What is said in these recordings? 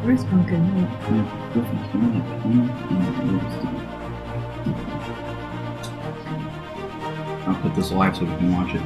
Where's Pumpkin? Yeah, perfect. You know that pen I'll put this live so we can watch it.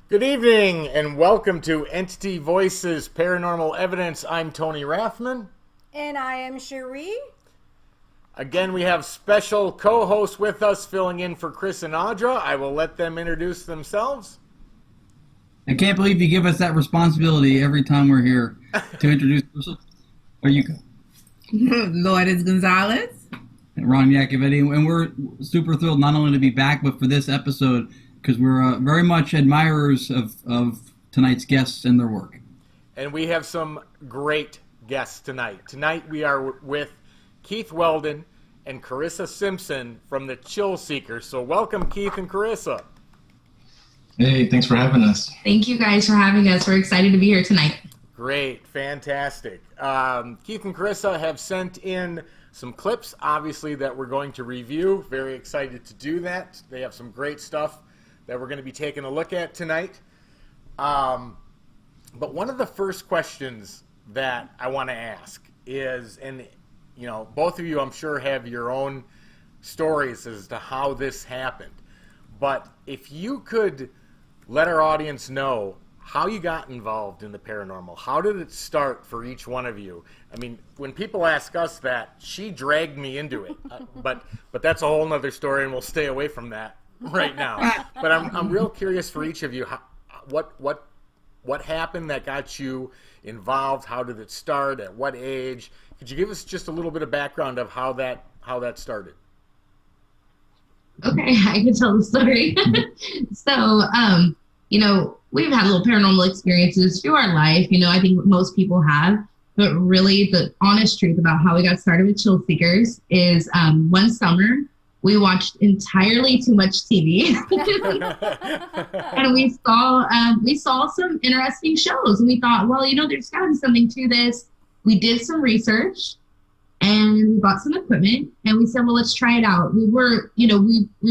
Good evening and welcome to Entity Voices Paranormal Evidence. I'm Tony Rathman. And I am Cherie. Again, we have special co-hosts with us filling in for Chris and Audra. I will let them introduce themselves. I can't believe you give us that responsibility every time we're here to introduce ourselves. There you go. Lourdes Gonzalez. And Ron Yacovetti. And we're super thrilled not only to be back, but for this episode, because we're very much admirers of tonight's guests and their work. And we have some great guests tonight. Tonight we are with Keith Weldon and Carrisa Simpson from the ChillSeekers. So welcome, Keith and Carissa. Hey, thanks for having us. Thank you guys for having us. We're excited to be here tonight. Great, fantastic. Keith and Carissa have sent in some clips, obviously, that we're going to review. Very excited to do that. They have some great stuff that we're going to be taking a look at tonight. But one of the first questions that I want to ask is, and you know, both of you I'm sure have your own stories as to how this happened, but if you could let our audience know how you got involved in the paranormal, how did it start for each one of you? I mean, when people ask us that, she dragged me into it, but that's a whole nother story, and we'll stay away from that right now. But I'm real curious for each of you, what happened that got you involved? How did it start? At what age? Could you give us just a little bit of background of how that started? Okay, I can tell the story. So, we've had little paranormal experiences through our life. I think most people have. But really, the honest truth about how we got started with ChillSeekers is one summer, we watched entirely too much TV, and we saw some interesting shows, and we thought, well, there's got to be something to this. We did some research, and we bought some equipment, and we said, well, let's try it out. We've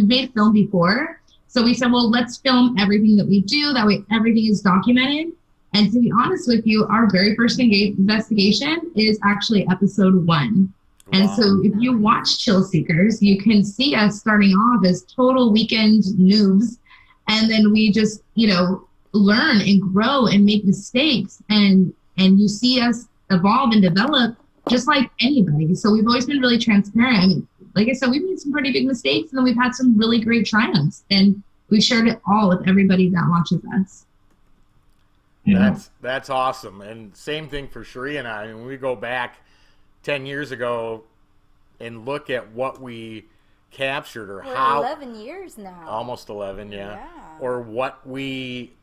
made film before, so we said, well, let's film everything that we do. That way, everything is documented. And to be honest with you, our very first investigation is actually episode 1. And so if you watch ChillSeekers, you can see us starting off as total weekend noobs. And then we just, learn and grow and make mistakes. And you see us evolve and develop just like anybody. So we've always been really transparent. I mean, like I said, we've made some pretty big mistakes, and then we've had some really great triumphs. And we've shared it all with everybody that watches us. Yeah. That's awesome. And same thing for Cherie and I. When we go back 10 years ago and look at what we captured, or We're how 11 years now. almost 11, yeah. Yeah. Or what we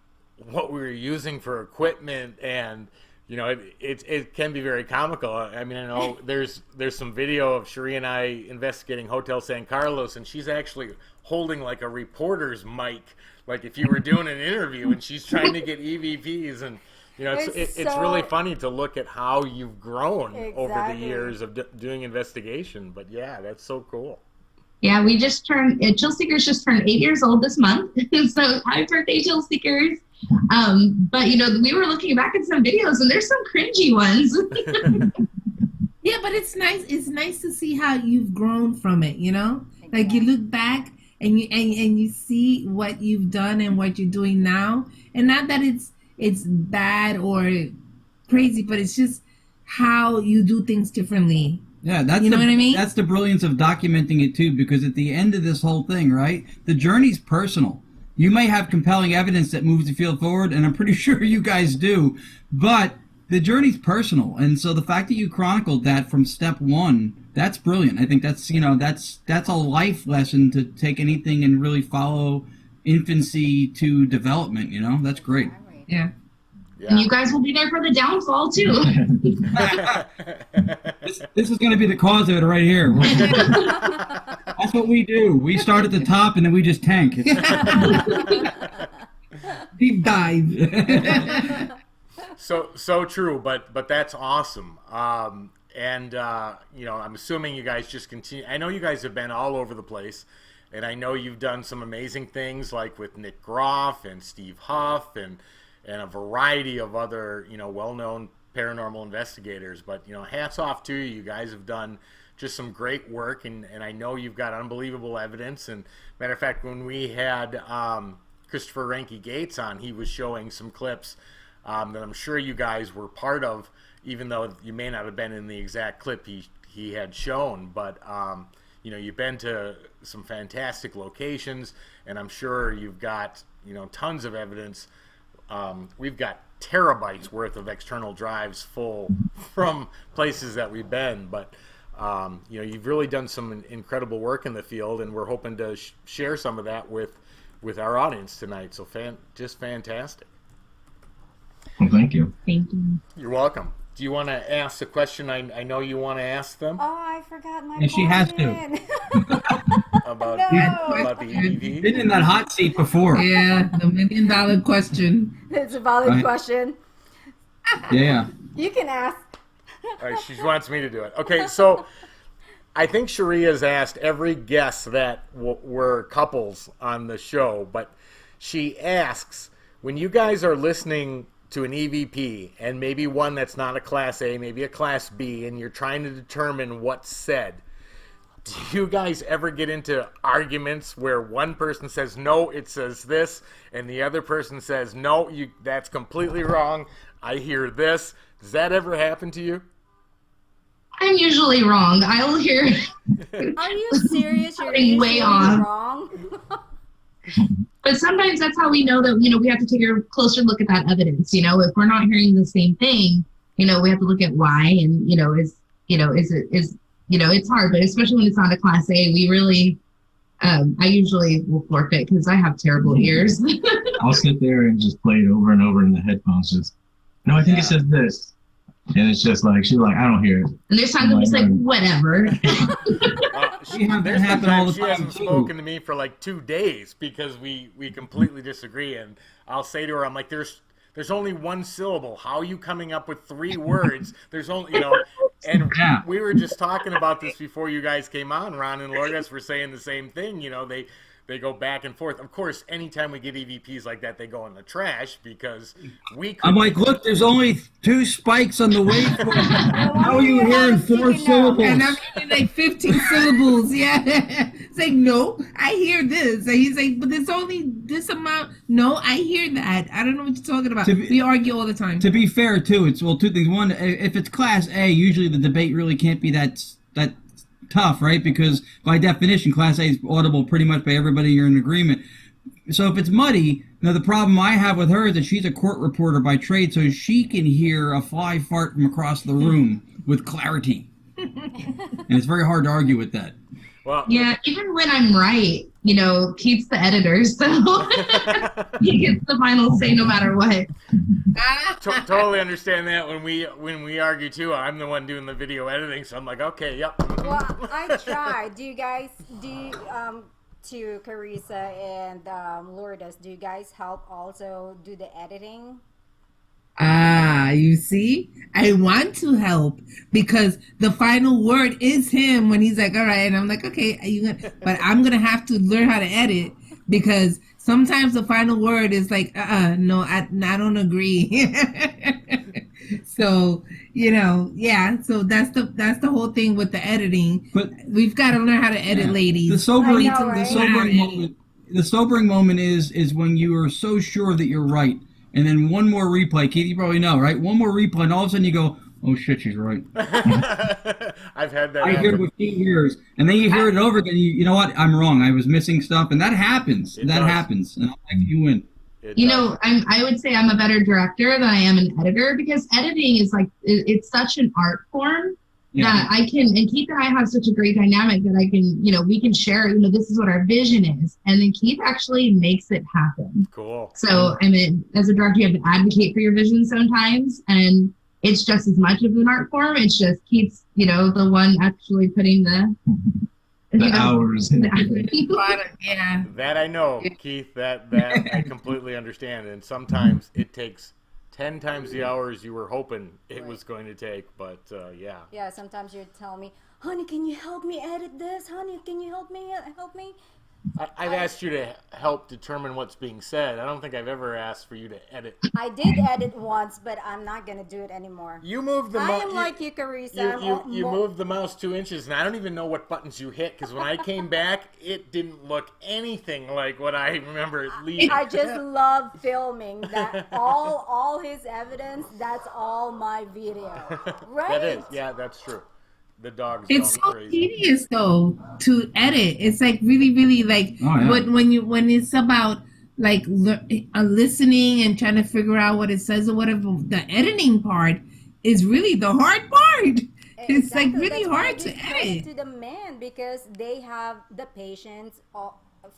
were using for equipment, and it can be very comical. I mean, I know there's some video of Cherie and I investigating Hotel San Carlos, and she's actually holding like a reporter's mic, like if you were doing an interview, and she's trying to get EVPs, and You know, it's so- really funny to look at how you've grown over the Exactly. years of doing investigation. But yeah, that's so cool. Yeah, we just turned, ChillSeekers just turned 8 years old this month. So happy birthday, ChillSeekers. But, you know, we were looking back at some videos and there's some cringy ones. Yeah, but it's nice. It's nice to see how you've grown from it. You know, like you look back and you see what you've done and what you're doing now, and not that it's bad or crazy, but it's just how you do things differently. Yeah, that's You know what I mean? That's the brilliance of documenting it too, because at the end of this whole thing, right, the journey's personal. You may have compelling evidence that moves the field forward, and I'm pretty sure you guys do, but the journey's personal, and so the fact that you chronicled that from step one, that's brilliant. I think that's, you know, that's a life lesson to take anything and really follow infancy to development. You know, that's great. Yeah. And you guys will be there for the downfall too. This is going to be the cause of it right here. That's what we do. We start at the top and then we just tank. Deep dive. So true, but that's awesome. And you know, I'm assuming you guys just continue. I know you guys have been all over the place, and I know you've done some amazing things like with Nick Groff and Steve Huff and a variety of other, you know, well-known paranormal investigators. But, you know, hats off to you. You guys have done just some great work, and I know you've got unbelievable evidence. And matter of fact, when we had Christopher Ranke Gates on, he was showing some clips that I'm sure you guys were part of, even though you may not have been in the exact clip he had shown. But you know, you've been to some fantastic locations, and I'm sure you've got, you know, tons of evidence. We've got terabytes worth of external drives full from places that we've been, but you know, you've really done some incredible work in the field, and we're hoping to share some of that with our audience tonight. So just fantastic. Well, thank you. Thank you. You're welcome. Do you want to ask the question I know you want to ask them Oh, I forgot my Yeah, she has to. question. about, No. about the EVP? Been in that hot seat before. Yeah, the $1 million question. It's a valid Right. question. Yeah. You can ask. All right, she wants me to do it. Okay, so I think Sharia's asked every guest that were couples on the show, but she asks, when you guys are listening to an EVP, and maybe one that's not a Class A, maybe a Class B, and you're trying to determine what's said, do you guys ever get into arguments where one person says, no, it says this, and the other person says, no, that's completely wrong, I hear this? Does that ever happen to you? I'm usually wrong. I'll hear. Are you serious? You're Something way usually off. wrong. But sometimes that's how we know that, you know, we have to take a closer look at that evidence. You know, if we're not hearing the same thing, you know, we have to look at why. And, you know, is it's hard, but especially when it's not a Class A, we really, I usually will forfeit because I have terrible ears. I'll sit there and just play it over and over in the headphones. Just, no, I think it says this. And it's just like, she's like, I don't hear it. And there's times I'm just like, whatever. We have that There's happen all the sometimes she time, hasn't too. spoken to me for like 2 days because we completely disagree, and I'll say to her, I'm like, there's only one syllable. How are you coming up with 3 words? There's only, you know, and Yeah. we were just talking about this before you guys came on. Ron and Lourdes were saying the same thing. You know, they go back and forth. Of course, anytime we get EVPs like that, they go in the trash because we I'm couldn't- like, look, there's only 2 spikes on the waveform. How are you you hearing have a 4 sticky note? syllables? And I'm hearing like 15 syllables. Yeah. It's like, no, I hear this. And he's like, but there's only this amount. No, I hear that. I don't know what you're talking about. To be- We argue all the time. To be fair, too, it's, well, 2 things. One, if it's Class A, usually the debate really can't be that tough, right? Because by definition, Class A is audible pretty much by everybody. You're in agreement. So if it's muddy, now the problem I have with her is that she's a court reporter by trade, so she can hear a fly fart from across the room with clarity. And it's very hard to argue with that. well, Yeah, even when I'm right, you know, Keith's the editor, so he gets the final say no matter what. totally understand that when we argue too. I'm the one doing the video editing, so I'm like, okay, yep. Well, I tried. Do you guys to Carissa and Lourdes? Do you guys help also do the editing? you see, I want to help because the final word is him when he's like, all right. And I'm like, okay, but I'm going to have to learn how to edit because sometimes the final word is like, no, I don't agree. So, yeah. So that's the whole thing with the editing. But we've got to learn how to edit, ladies. The sobering, I know, right? the sobering moment is when you are so sure that you're right, and then one more replay. Keith, you probably know, right? One more replay, and all of a sudden you go, "Oh shit, she's right." I've had that. I hear what she hears, and then you hear it over again. You know what? I'm wrong. I was missing stuff, and that happens. Happens, and I'm like, you win. I would say I'm a better director than I am an editor because editing is like, it's such an art form that I can, and Keith and I have such a great dynamic that I can, we can share, this is what our vision is. And then Keith actually makes it happen. Cool. So, I mean, as a director, you have to advocate for your vision sometimes. And it's just as much of an art form. It's just Keith's, the one actually putting the hours. Yeah. That I know, Keith, that I completely understand. And sometimes it takes 10 times the hours you were hoping it was going to take, but yeah. Yeah, sometimes you tell me, honey, can you help me edit this? Honey, can you help me? I've asked you to help determine what's being said. I don't think I've ever asked for you to edit. I did edit once, but I'm not going to do it anymore. You moved the mouse. I am like you, Carissa. You moved the mouse 2 inches, and I don't even know what buttons you hit, because when I came back, it didn't look anything like what I remember it leaving. I just love filming. That all his evidence, that's all my video. Right? That is, yeah, that's true. The dog's It's going so crazy. tedious though to edit. It's like really, really like when it's about like listening and trying to figure out what it says or whatever. The editing part is really the hard part. It's like really hard to edit. To the man because they have the patience, of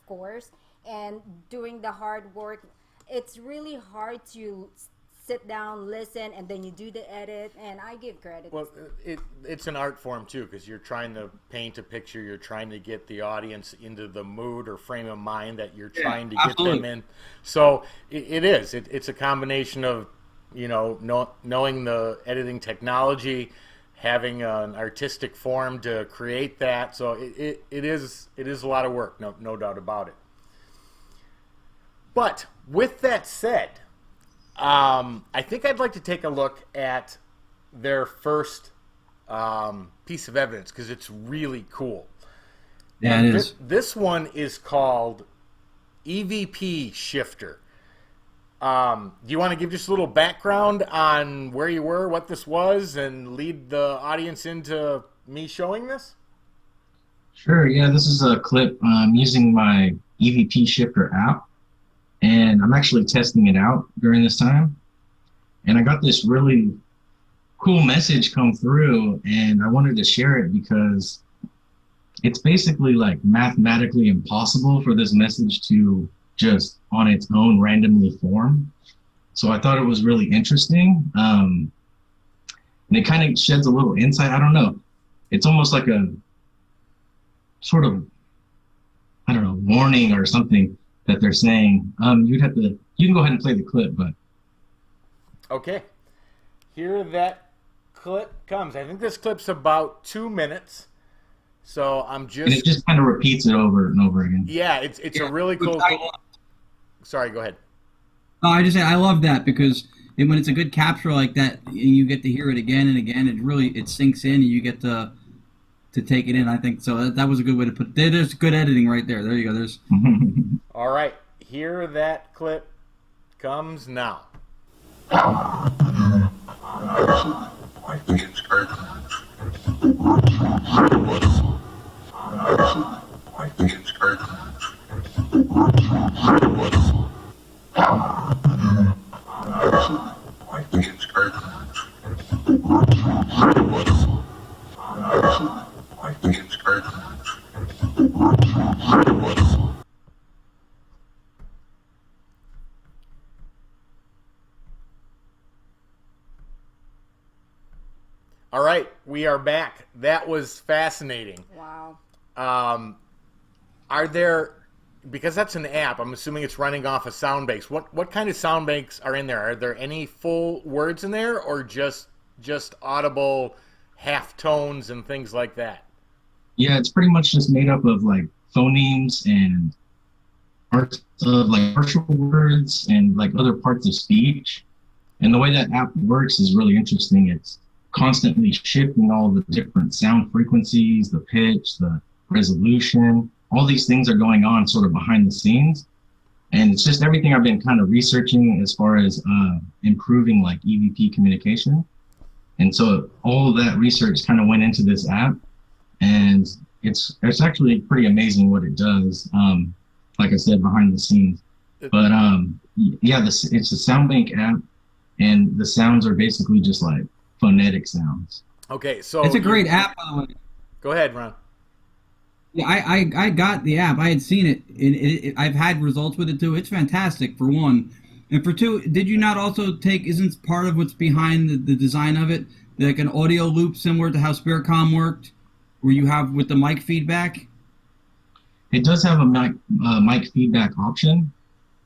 course, and doing the hard work. It's really hard to sit down, listen, and then you do the edit, and I give credit. Well, it's an art form too, because you're trying to paint a picture, you're trying to get the audience into the mood or frame of mind that you're trying to get them in. So it's a combination of knowing the editing technology, having an artistic form to create that. So it is a lot of work, no doubt about it. But with that said, I think I'd like to take a look at their first piece of evidence because it's really cool. Yeah, it is. This one is called EVP Shifter. Do you want to give just a little background on where you were, what this was, and lead the audience into me showing this? Sure, yeah, this is a clip using my EVP Shifter app. And I'm actually testing it out during this time. And I got this really cool message come through, and I wanted to share it because it's basically like mathematically impossible for this message to just on its own randomly form. So I thought it was really interesting. And it kind of sheds a little insight. I don't know. It's almost like a sort of, warning or something that they're saying. You can go ahead and play the clip, but. Okay. Here that clip comes. I think this clip's about 2 minutes. So I'm just. And it just kind of repeats it over and over again. Yeah, it's a really cool. Sorry, go ahead. Oh, I just say I love that because when it's a good capture like that, and you get to hear it again and again, it sinks in, and you get to take it in. I think so. That was a good way to put it. There's good editing right there. There you go. There's. All right, here that clip comes now. I think it's great. I think it's great. I think it's great. I think it's great. All right, we are back. That was fascinating. Wow. Are there because that's an app, I'm assuming it's running off a sound banks. What kind of sound banks are in there? Are there any full words in there, or just audible half tones and things like that? Yeah, it's pretty much just made up of like phonemes and parts of like partial words and like other parts of speech. And the way that app works is really interesting. It's constantly shifting all the different sound frequencies, the pitch, the resolution. All these things are going on sort of behind the scenes. And it's just everything I've been kind of researching as far as improving like EVP communication. And so all of that research kind of went into this app, and it's actually pretty amazing what it does. Like I said, behind the scenes. But yeah, it's a sound bank app, and the sounds are basically just like phonetic sounds. Okay, so It's a great app, by the way. Go ahead, Ron. Yeah, I got the app. I had seen it. I've had results with it too. It's fantastic, for one. And for two, did you not also isn't part of what's behind the design of it, like an audio loop similar to how Spiritcom worked, where you have with the mic feedback? It does have a mic feedback option,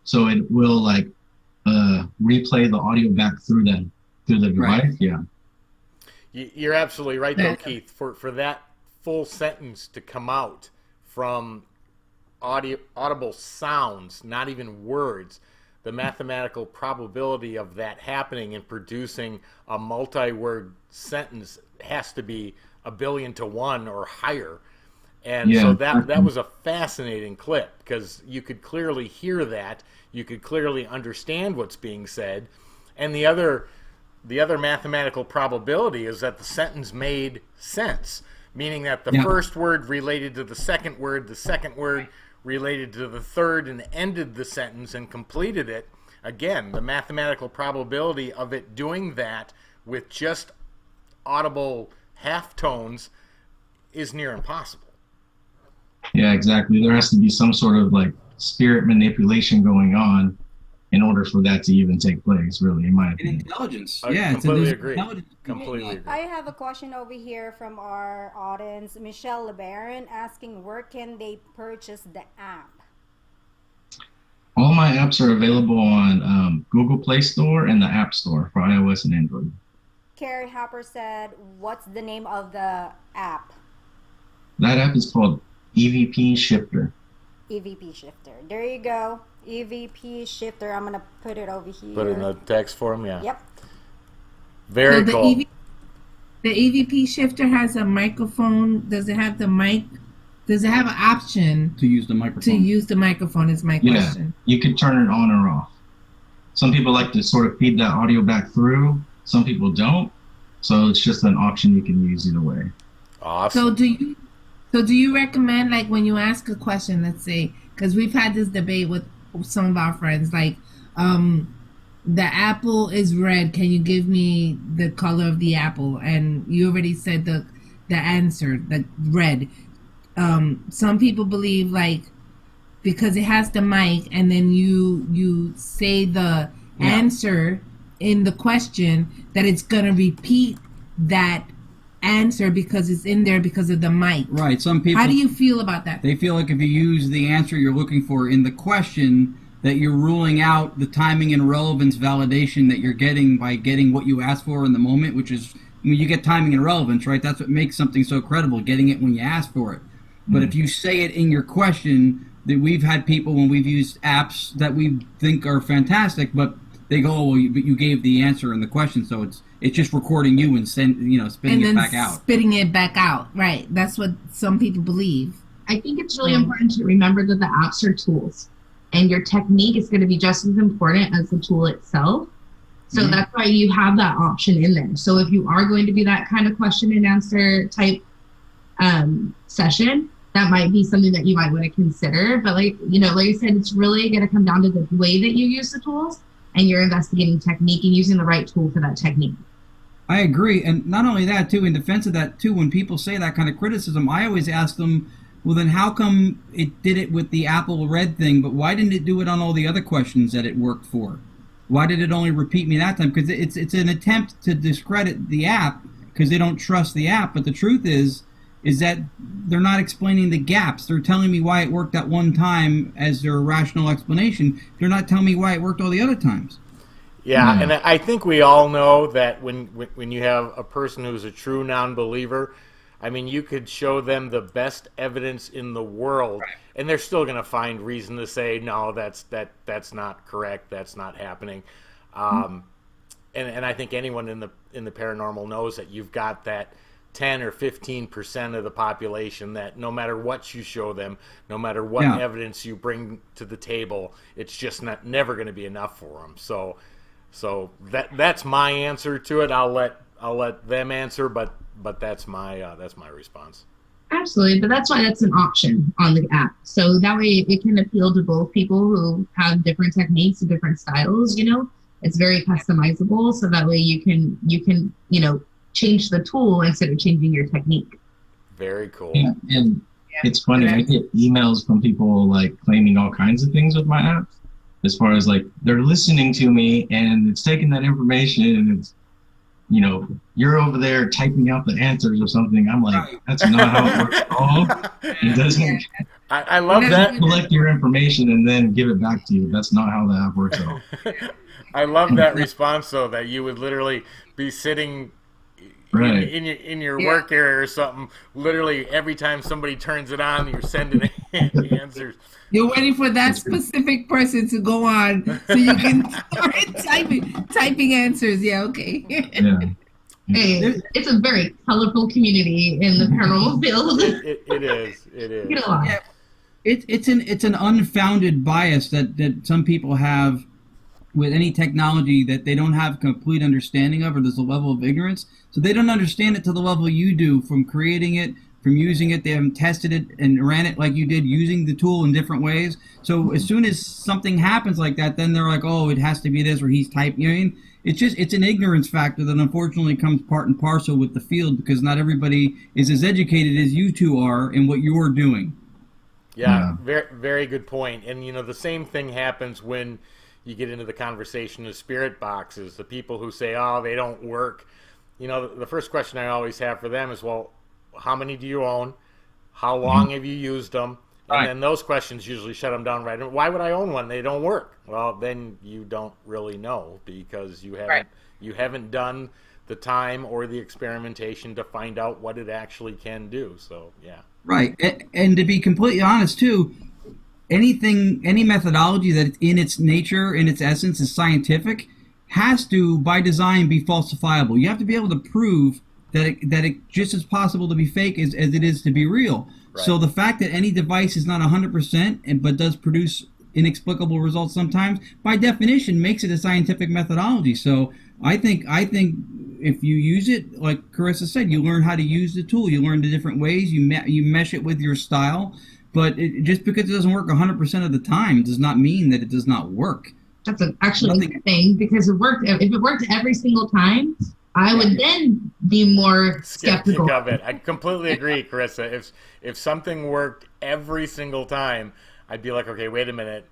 so it will like replay the audio back through the device. Right. Yeah. You're absolutely right, though, Keith. For that full sentence to come out from audible sounds, not even words, the mathematical probability of that happening and producing a multi-word sentence has to be 1 billion to 1 or higher. And so that was a fascinating clip, because you could clearly hear that, you could clearly understand what's being said, and the other mathematical probability is that the sentence made sense, meaning that the first word related to the second word related to the third and ended the sentence and completed it. Again, the mathematical probability of it doing that with just audible half tones is near impossible. Yeah, exactly. There has to be some sort of like spirit manipulation going on in order for that to even take place, really, in my opinion. Intelligence. I Yeah, completely agree. Completely agree. I have a question over here from our audience, Michelle LeBaron, asking where can they purchase the app? All my apps are available on Google Play Store and the App Store for iOS and Android. Carrie Hopper said, what's the name of the app? That app is called EVP Shifter. EVP Shifter. There you go. EVP Shifter. I'm going to put it over here. Put it in the text form, yeah. Yep. Very So cool. The EVP shifter has a microphone. Does it have the mic? Does it have an option To use the microphone. to use the microphone? Is my Yeah, question. you can turn it on or off. Some people like to sort of feed that audio back through. Some people don't. So it's just an option you can use either way. Awesome. So do you recommend, like, when you ask a question, let's say, because we've had this debate with some of our friends, like, the apple is red. Can you give me the color of the apple? And you already said the answer, the red. Some people believe, like, because it has the mic, and then you say the answer in the question, that it's gonna repeat that answer because it's in there because of the mic. Right. Some people. How do you feel about that? They feel like if you use the answer you're looking for in the question, that you're ruling out the timing and relevance validation that you're getting by getting what you asked for in the moment, which is when you get timing and relevance, right? That's what makes something so credible, getting it when you ask for it. But if you say it in your question, that we've had people when we've used apps that we think are fantastic, but they go, oh, well, but you gave the answer in the question, so it's just recording you and spitting it back out. Spitting it back out, right? That's what some people believe. I think it's really important to remember that the apps are tools, and your technique is going to be just as important as the tool itself. So that's why you have that option in there. So if you are going to be that kind of question and answer type session, that might be something that you might want to consider. But like I said, it's really going to come down to the way that you use the tools and your investigating technique and using the right tool for that technique. I agree. And not only that, too, in defense of that, too, when people say that kind of criticism, I always ask them, well, then how come it did it with the Apple Red thing, but why didn't it do it on all the other questions that it worked for? Why did it only repeat me that time? Because it's an attempt to discredit the app because they don't trust the app. But the truth is, is that they're not explaining the gaps. They're telling me why it worked that one time as their rational explanation. They're not telling me why it worked all the other times. Yeah, and I think we all know that when you have a person who's a true non-believer, I mean, you could show them the best evidence in the world, and they're still going to find reason to say, no, that's not correct, that's not happening. And I think anyone in the paranormal knows that you've got that 10 or 15% of the population that no matter what you show them, no matter what evidence you bring to the table, it's just never going to be enough for them. So that's my answer to it. I'll let them answer, but that's my response. Absolutely, but that's why that's an option on the app. So that way it can appeal to both people who have different techniques and different styles. You know, it's very customizable. So that way you can change the tool instead of changing your technique. Very cool. Yeah, and it's funny. I get emails from people like claiming all kinds of things with my apps. As far as like they're listening to me and it's taking that information and it's, you're over there typing out the answers or something. I'm like, that's not how it works at all. It doesn't. I love that. Collect your information and then give it back to you. That's not how the app works at all. I love that response though, that you would literally be sitting in your work area or something. Literally every time somebody turns it on, you're sending answers. You're waiting for that specific person to go on so you can start typing answers. Yeah, okay. Yeah. Hey, it's a very colorful community in the paranormal field. It is. You get a lot. Yeah. It's an unfounded bias that some people have with any technology that they don't have complete understanding of, or there's a level of ignorance. So they don't understand it to the level you do from creating it, from using it. They haven't tested it and ran it like you did, using the tool in different ways. So as soon as something happens like that, then they're like, oh, it has to be this, or he's typing. You know what I mean? It's an ignorance factor that unfortunately comes part and parcel with the field, because not everybody is as educated as you two are in what you're doing. Yeah, very, very good point. And the same thing happens when you get into the conversation of spirit boxes. The people who say, oh, they don't work. The first question I always have for them is, well, how many do you own? How long have you used them? And then those questions usually shut them down right. Why would I own one? They don't work. Well, then you don't really know, because you haven't done the time or the experimentation to find out what it actually can do. So, yeah. Right. And to be completely honest, too, any methodology that in its nature, in its essence, is scientific has to, by design, be falsifiable. You have to be able to prove that it just as possible to be fake as it is to be real. Right. So the fact that any device is not 100% but does produce inexplicable results sometimes, by definition, makes it a scientific methodology. So I think if you use it, like Carissa said, you learn how to use the tool. You learn the different ways. You mesh it with your style. But just because it doesn't work 100% of the time does not mean that it does not work. That's actually a good thing, because if it worked every single time, I would then be more skeptical of it. I completely agree, Carissa. If something worked every single time, I'd be like, okay, wait a minute.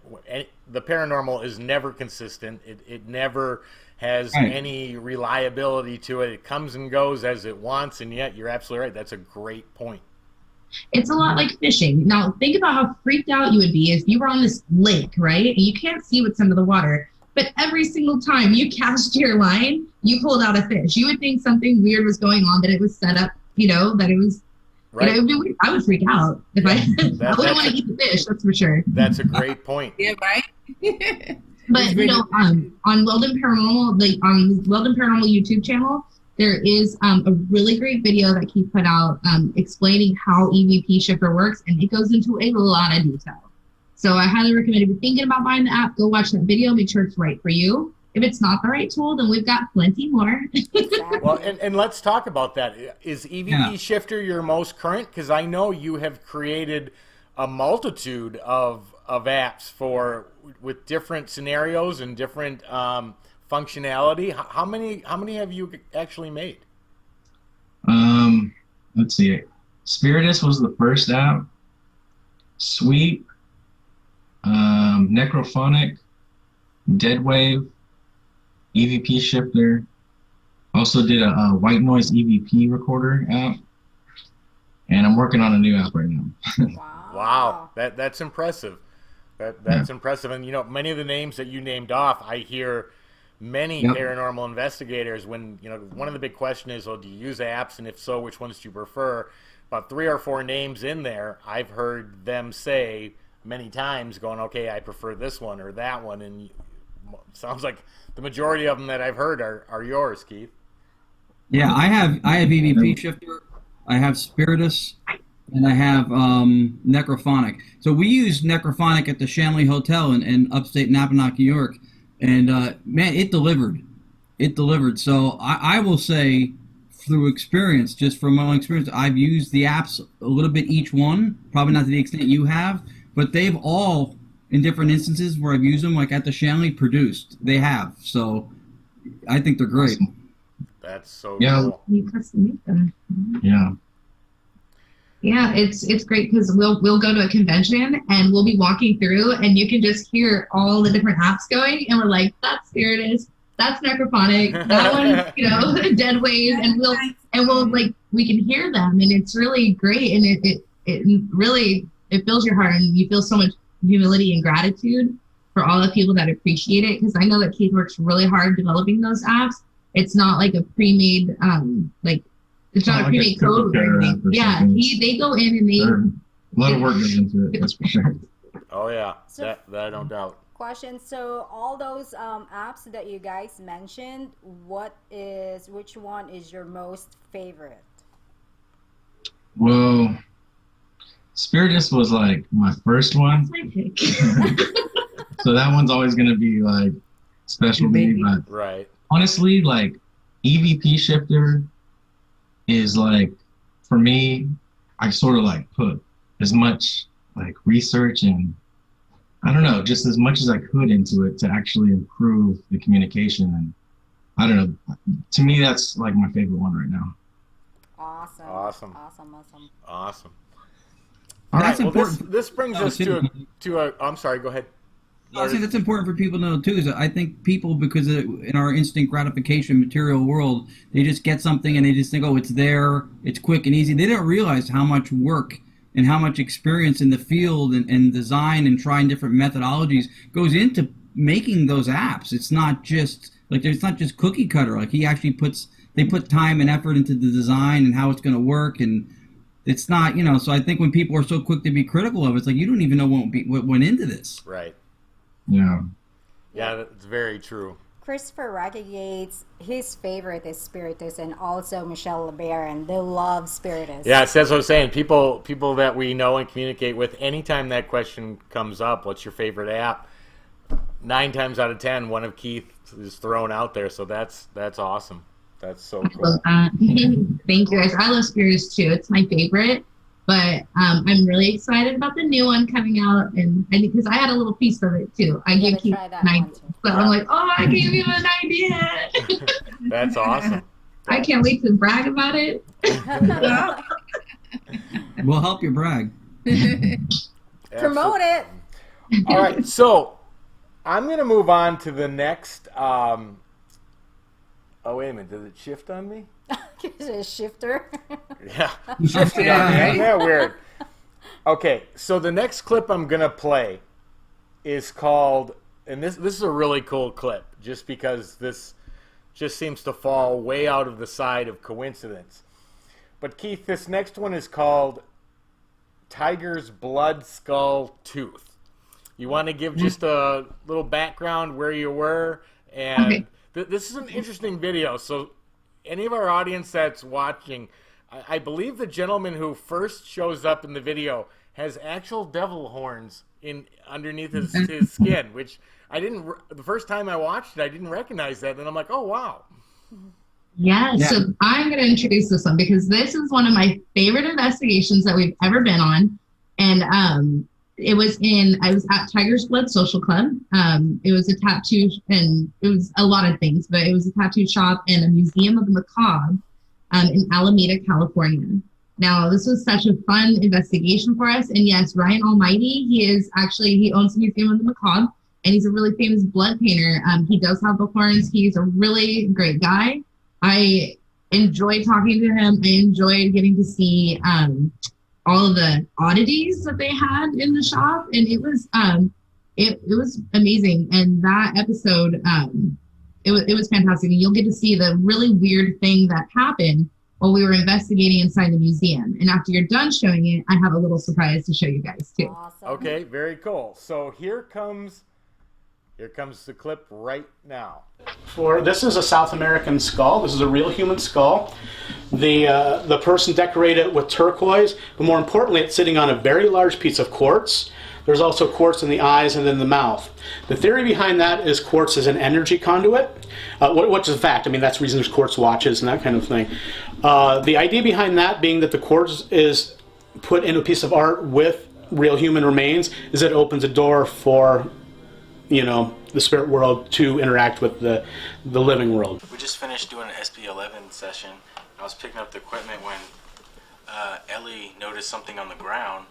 The paranormal is never consistent. It never has any reliability to it. It comes and goes as it wants, and yet you're absolutely right. That's a great point. It's a lot like fishing. Now, think about how freaked out you would be if you were on this lake, right? And you can't see what's under the water. But every single time you cast your line, you pulled out a fish. You would think something weird was going on, that it was set up, that it was, it would be weird. I would freak out if I wouldn't want to eat the fish, that's for sure. That's a great point. Yeah, right? But, on Weldon Paranormal, on Weldon Paranormal YouTube channel, there is a really great video that he put out explaining how EVP Shifter works, and it goes into a lot of detail. So I highly recommend, if you're thinking about buying the app, go watch that video, make sure it's right for you. If it's not the right tool, then we've got plenty more. Well, and let's talk about that. Is EVP Shifter your most current? Because I know you have created a multitude of apps with different scenarios and different functionality. How many have you actually made? Let's see. Spiritus was the first app. Sweep, Necrophonic, Deadwave, EVP Shifter. Also did a white noise EVP recorder app. And I'm working on a new app right now. Wow, that's impressive. That's impressive. And many of the names that you named off, I hear many paranormal investigators when one of the big questions is, well, do you use apps, and if so, which ones do you prefer? About 3 or 4 names in there, I've heard them say many times, going, okay, I prefer this one or that one, and sounds like the majority of them that I've heard are yours, Keith. Yeah, I have EVP Shifter, I have Spiritus, and I have Necrophonic. So we use Necrophonic at the Shanley Hotel in upstate Napanock, New York, and man, it delivered. It delivered. So I will say, through experience, just from my own experience, I've used the apps a little bit each one, probably not to the extent you have, but they've all, in different instances where I've used them, like at the Shanley, produced. They have. So I think they're great. That's so cool. You custom make them. Yeah. Yeah, it's great because we'll go to a convention and we'll be walking through and you can just hear all the different apps going, and we're like, that's Spiritus, that's Necrophonic, that one's Dead Wave, and we'll like, we can hear them, and it's really great, and it really fills your heart, and you feel so much humility and gratitude for all the people that appreciate it, because I know that Keith works really hard developing those apps. It's not like a pre-made it's not a pre-made code or anything. Yeah, they go in and a lot of work goes into it, that's for sure. Oh yeah, that I don't doubt. Question. So all those apps that you guys mentioned, which one is your most favorite? Well, Spiritus was like my first one. That's my pick. So that one's always gonna be like special to me. But right. Honestly, like EVP Shifter is like, for me, I sort of like put as much like research and I don't know, just as much as I could into it to actually improve the communication. And I don't know, to me, that's like my favorite one right now. Awesome. All That's right, well, important. this brings us to a. I'm sorry. Go ahead. I think that's important for people to know too. Is that I think people, because in our instant gratification material world, they just get something and they just think, oh, it's there, it's quick and easy. They don't realize how much work and how much experience in the field and design and trying different methodologies goes into making those apps. It's not just cookie cutter. Like they put time and effort into the design and how it's going to work, and it's not, so I think when people are so quick to be critical of it, it's like, you don't even know what went into this. Right. Yeah. Yeah, that's very true. Christopher Ragates, his favorite is Spiritus, and also Michelle LeBaron. They love Spiritus. Yeah, that's what I'm saying. People that we know and communicate with, anytime that question comes up, what's your favorite app? 9 times out of 10, one of Keith is thrown out there. So that's awesome. That's so cool. Thank you, guys. I love Spiritus too. It's my favorite. But I'm really excited about the new one coming out, and because I had a little piece of it too. I gave Keith an idea. So I'm like, oh, I gave you an idea. That's awesome. I can't wait to brag about it. We'll help you brag. Promote it. All right, so I'm going to move on to the next. Oh, wait a minute. Does it shift on me? Is it a shifter? Yeah, shifted on me. Ain't that weird? Okay, so the next clip I'm going to play is called, and this is a really cool clip, just because this just seems to fall way out of the side of coincidence. But Keith, this next one is called Tiger's Blood Skull Tooth. You want to give just a little background where you were? And this is an interesting video. So any of our audience that's watching, I believe the gentleman who first shows up in the video has actual devil horns underneath his skin, which I didn't. The first time I watched it, I didn't recognize that, and I'm like, oh wow. Yeah, so I'm going to introduce this one because this is one of my favorite investigations that we've ever been on, and I was at Tiger's Blood Social Club. It was a tattoo, and it was a lot of things, but it was a tattoo shop and a museum of the macabre in Alameda, California. Now, this was such a fun investigation for us. And yes, Ryan Almighty, he owns the Museum of the Macabre, and he's a really famous blood painter. He does have the horns. He's a really great guy. I enjoyed talking to him. I enjoyed getting to see all of the oddities that they had in the shop, and it was amazing. And that episode, it was fantastic. And you'll get to see the really weird thing that happened while we were investigating inside the museum. And after you're done showing it, I have a little surprise to show you guys too. Awesome. Okay, very cool. So here comes the clip right now. This is a South American skull. This is a real human skull. The person decorated it with turquoise, but more importantly, it's sitting on a very large piece of quartz. There's also quartz in the eyes and in the mouth. The theory behind that is quartz is an energy conduit, which is a fact. I mean, that's the reason there's quartz watches and that kind of thing. The idea behind that being that the quartz is put in a piece of art with real human remains is it opens a door for, the spirit world to interact with the living world. We just finished doing an SP11 session. I was picking up the equipment when Ellie noticed something on the ground,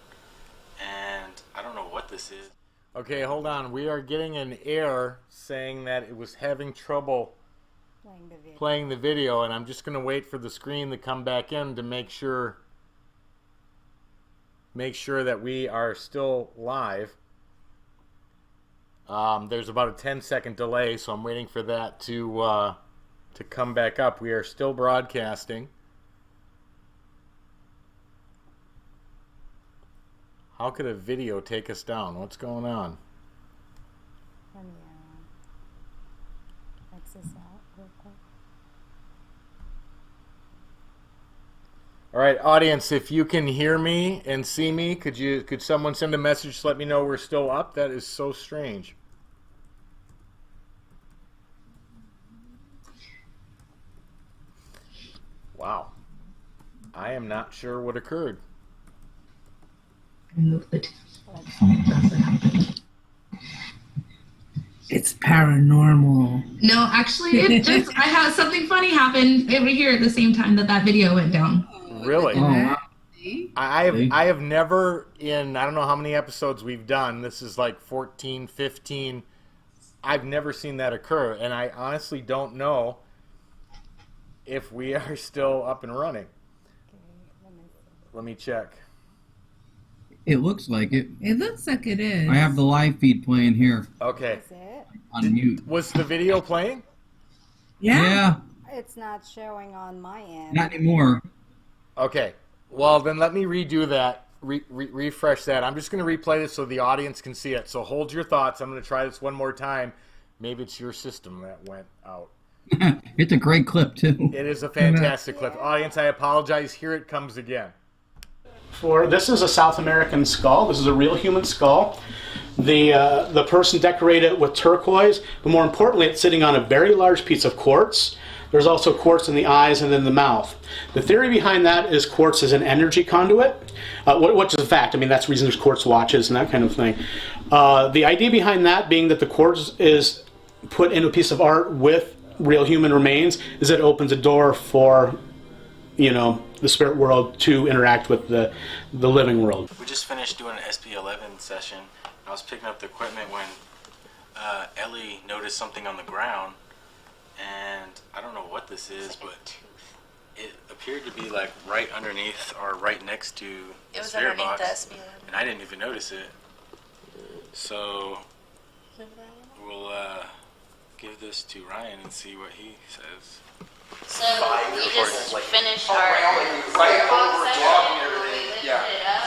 and I don't know what this is. Okay, hold on. We are getting an error saying that it was having trouble playing the video, and I'm just going to wait for the screen to come back in to make sure that we are still live. There's about a 10-second delay, so I'm waiting for that to come back up. We are still broadcasting. How could a video take us down? What's going on? Let me access out real quick. All right, audience, if you can hear me and see me, could someone send a message to let me know we're still up? That is so strange. Wow. I am not sure what occurred. It's paranormal. No, actually, I had something funny happen over here at the same time that video went down. Really? Oh. I have never, in I don't know how many episodes we've done, this is like 14, 15, I've never seen that occur, and I honestly don't know if we are still up and running. Let me check. It looks like it. It looks like it is. I have the live feed playing here Okay. Is it? on mute. Was the video playing? Yeah. It's not showing on my end. Not anymore. Okay. Well, then let me redo that. Refresh that. I'm just going to replay this so the audience can see it. So hold your thoughts. I'm going to try this one more time. Maybe it's your system that went out. It's a great clip, too. It is a fantastic clip. Audience, I apologize. Here it comes again. This is a South American skull. This is a real human skull. The person decorated it with turquoise, but more importantly, it's sitting on a very large piece of quartz. There's also quartz in the eyes and in the mouth. The theory behind that is quartz is an energy conduit, which is a fact. I mean, that's the reason there's quartz watches and that kind of thing. The idea behind that being that the quartz is put in a piece of art with real human remains is it opens a door for, the spirit world to interact with the living world. We just finished doing an SP11 session. I was picking up the equipment when Ellie noticed something on the ground, and I don't know what this is, but it appeared to be like right underneath or right next to the spirit box, and I didn't even notice it. So we'll give this to Ryan and see what he says. So we just finished our right over blocking everything. Yeah.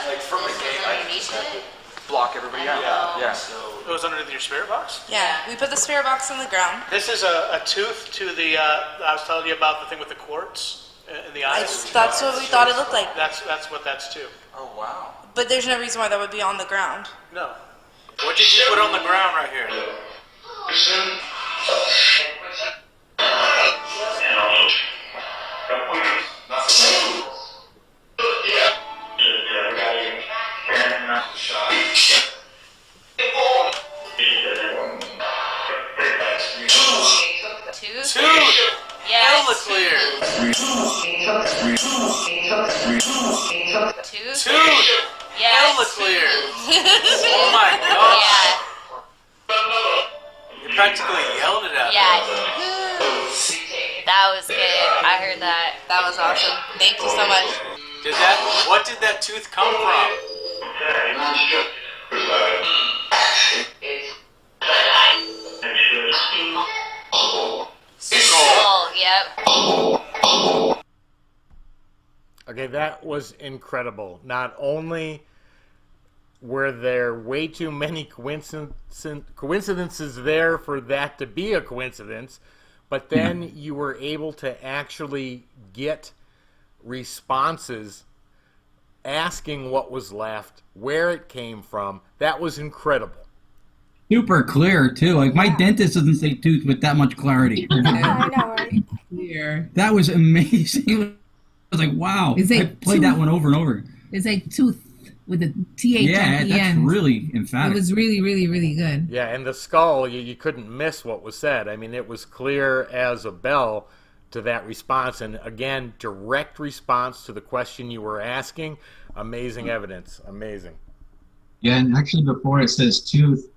Like from the gate, I just have to block everybody out. Yeah. So It was underneath your spirit box? Yeah, we put the spirit box on the ground. This is a tooth to the, I was telling you about the thing with the quartz in the eyes. That's what we thought it looked like. That's what that's to. oh wow. But there's no reason why that would be on the ground. No. What did you put on the ground right here? Two? Yeah. Hella clear. Two? Yeah. Hella clear. Oh my gosh. Yeah. You practically yelled it at me. Yeah. That was good. I heard that. That was awesome. Thank you so much. What did that tooth come from? Skull, yep. Okay, that was incredible. Not only were there way too many coincidences there for that to be a coincidence, but then you were able to actually get responses asking what was left, where it came from. That was incredible. Super clear too. Like my dentist doesn't say tooth with that much clarity. I know, right? Clear. That was amazing. I was like, wow. It's like I played that one over and over. It's like tooth with the TH Yeah, at the that's end. really emphatic. It was really, really, really good. Yeah, and the skull, you couldn't miss what was said. I mean, it was clear as a bell to that response. And again, direct response to the question you were asking. Amazing evidence. Amazing. Yeah, and actually before it says tooth,